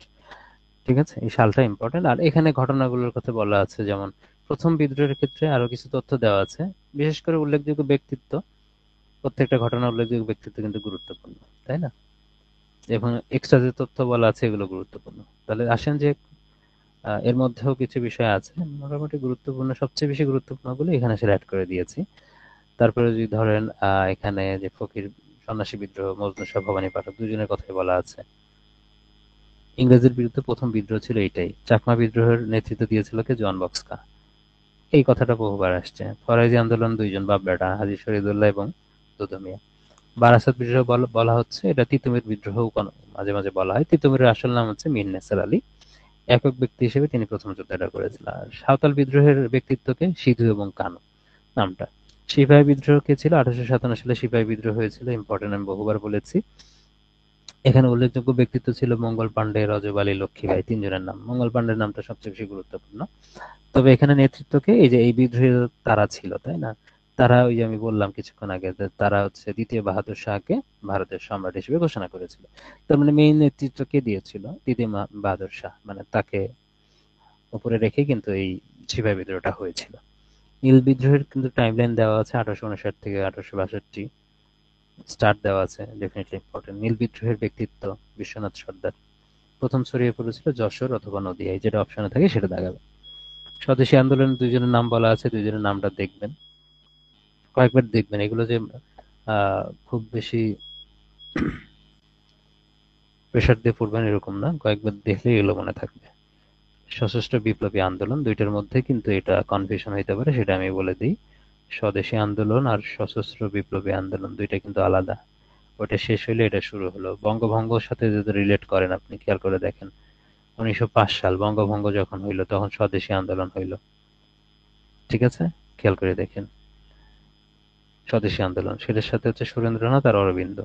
ঠিক আছে, এই সালটা ইম্পর্টেন্ট। আর এখানে ঘটনাগুলোর কথা বলা আছে, যেমন প্রথম বিদ্রোহের ক্ষেত্রে আরো কিছু তথ্য দেওয়া আছে, বিশেষ করে উল্লেখযোগ্য ব্যক্তিত্ব। প্রত্যেকটা ঘটনা উল্লেখযোগ্য ব্যক্তিত্ব কিন্তু গুরুত্বপূর্ণ, তাই না? এবং এক্সট্রা যে তথ্য বলা আছে এগুলো গুরুত্বপূর্ণ। তাহলে আসেন যে এর মধ্যেও কিছু বিষয় আছে মোটামুটি গুরুত্বপূর্ণ, সবচেয়ে বেশি গুরুত্বপূর্ণ গুলো এখানে সেটা অ্যাড করে দিয়েছি। তারপরে যদি ধরেন এখানে যে ফকির সন্ন্যাসী বিদ্রোহ, মজনু শাহ ভবানী পাঠক দুজনের কথাই বলা আছে। ইংরেজের বিরুদ্ধে প্রথম বিদ্রোহ ছিল এটাই। চাকমা বিদ্রোহের নেতৃত্ব দিয়েছিল কে? জন বক্সকা। এই কথাটা বহুবার আসছে। ফরাজি আন্দোলন দুইজন বাপ বেটা, হাজী শরীদুল্লাহ এবং দুদু মিয়া। বারাসাত বিদ্রোহ বলা হচ্ছে, এটা তিতুমির বিদ্রোহ মাঝে মাঝে বলা হয়। তিতুমিরের আসল নাম হচ্ছে মীর নেসার আলী। একক ব্যক্তি হিসেবে তিনি প্রথম যুদ্ধটা করেছিলেন। আর সাঁওতাল বিদ্রোহের ব্যক্তিত্বকে সিধু এবং কানু নামটা। সিপাহী বিদ্রোহ কে ছিল? 1857 সালে সিপাহী বিদ্রোহ হয়েছিল, ইম্পর্টেন্ট, আমি বহুবার বলেছি। এখানে উল্লেখযোগ্য ব্যক্তিত্ব ছিল মঙ্গল পাণ্ডে, রজব আলী, লক্ষ্মীবাঈ, তিনজনের নাম। মঙ্গল পাণ্ডের নামটা সবচেয়ে বেশি গুরুত্বপূর্ণ। তবে এখানে নেতৃত্বকে, এই যে এই বিদ্রোহী তারা ছিল, তাই না? তারা ওই যে আমি বললাম কিছুক্ষণ আগে যে তারা হচ্ছে দ্বিতীয় বাহাদুর শাহকে ভারতের সম্রাট হিসেবে ঘোষণা করেছিল। তার মানে মেইন নেতৃত্ব কে দিয়েছিল? দ্বিতীয় বাহাদুর শাহ, মানে তাকে উপরে রেখে কিন্তু এই সিপাহী বিদ্রোহটা হয়েছিল। নীল বিদ্রোহের কিন্তু টাইমলাইন দেওয়া আছে, 1859 থেকে 1862। স্টার্ট দেওয়া আছে, ডেফিনেটলি ইম্পর্টেন্ট। নীল বিদ্রোহের ব্যক্তিত্ব বিশ্বনাথ সর্দার। প্রথম ছড়িয়ে পড়েছিল যশোর অথবা নদিয়ায়, যেটা অপশনে থাকে সেটা দেখাবে। স্বদেশী আন্দোলনের দুইজনের নাম বলা আছে, দুইজনের নামটা দেখবেন, কয়েকবার দেখবেন। এগুলো যে খুব বেশি প্রেশার দিয়ে পড়বেন এরকম না, কয়েকবার দেখলে এগুলো মনে থাকবে। সশস্ত্র বিপ্লবী আন্দোলন, দুইটার মধ্যে কিন্তু এটা কনফিউশন হইতে পারে, সেটা আমি বলে দিই। স্বদেশী আন্দোলন আর সশস্ত্র বিপ্লবী আন্দোলন দুইটা কিন্তু আলাদা। ওটা শেষ হইলে এটা শুরু হলো। বঙ্গভঙ্গর সাথে যদি রিলেট করেন, আপনি খেয়াল করে দেখেন, 1905 সাল বঙ্গভঙ্গ যখন হইলো তখন স্বদেশী আন্দোলন হইলো। ঠিক আছে, খেয়াল করে দেখেন। স্বদেশী আন্দোলন, সেটার সাথে হচ্ছে সুরেন্দ্রনাথ আর অরবিন্দ।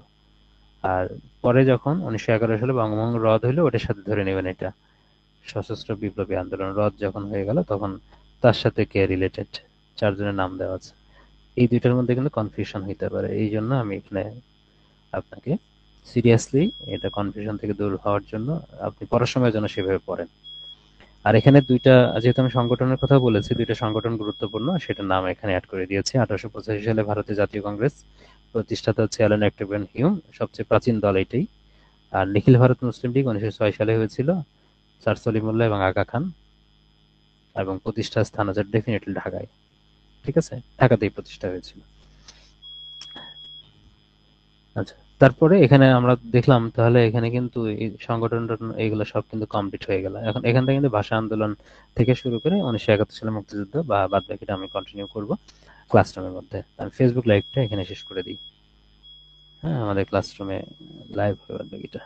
আর পরে যখন 1911 সালে বঙ্গভঙ্গ রদ হইলো, ওটার সাথে ধরে নেবেন এটা সশস্ত্র বিপ্লবী আন্দোলন। রদ যখন হয়ে গেল তখন তার সাথে কে রিলেটেড, চারজনের নাম দেওয়া আছে। এই দুইটার মধ্যে কিন্তু কনফিউশন হইতে পারে, এই জন্য আমি এখানে আপনাকে সিরিয়াসলি এটা কনফিউশন থেকে দূর হওয়ার জন্য আপনি পড়ার সময় যেন সেভাবে পড়েন। আর এখানে দুইটা, যেহেতু আমি সংগঠনের কথা বলেছি, দুইটা সংগঠন গুরুত্বপূর্ণ, সেটার নাম এখানে অ্যাড করে দিয়েছি। 1885 সালে ভারতীয় জাতীয় কংগ্রেস, প্রতিষ্ঠাতা হচ্ছে অ্যালান অ্যাক্টিভেন হিউম, সবচেয়ে প্রাচীন দল এটাই। আর নিখিল ভারত মুসলিম লীগ 1906 সালে হয়েছিল, স্যার সলিমুল্লাহ এবং আগা খান, এবং প্রতিষ্ঠা স্থান হচ্ছে ডেফিনেটলি ঢাকায়। ঠিক আছে, ঢাকাতেই প্রতিষ্ঠা হয়েছিল। আচ্ছা, তারপরে এখানে আমরা দেখলাম তাহলে এখানে কিন্তু এই সংগঠন টঠন এইগুলো সব কিন্তু কমপ্লিট হয়ে গেল। এখন এখান থেকে কিন্তু ভাষা আন্দোলন থেকে শুরু করে 1971 সালে মুক্তিযুদ্ধ বা বাদ বাকিটা আমি কন্টিনিউ করব ক্লাসরুমের মধ্যে। আমি ফেসবুক লাইভটা এখানে শেষ করে দিই। হ্যাঁ, আমাদের ক্লাসরুমে লাইভ হবে বাদ বাকিটা।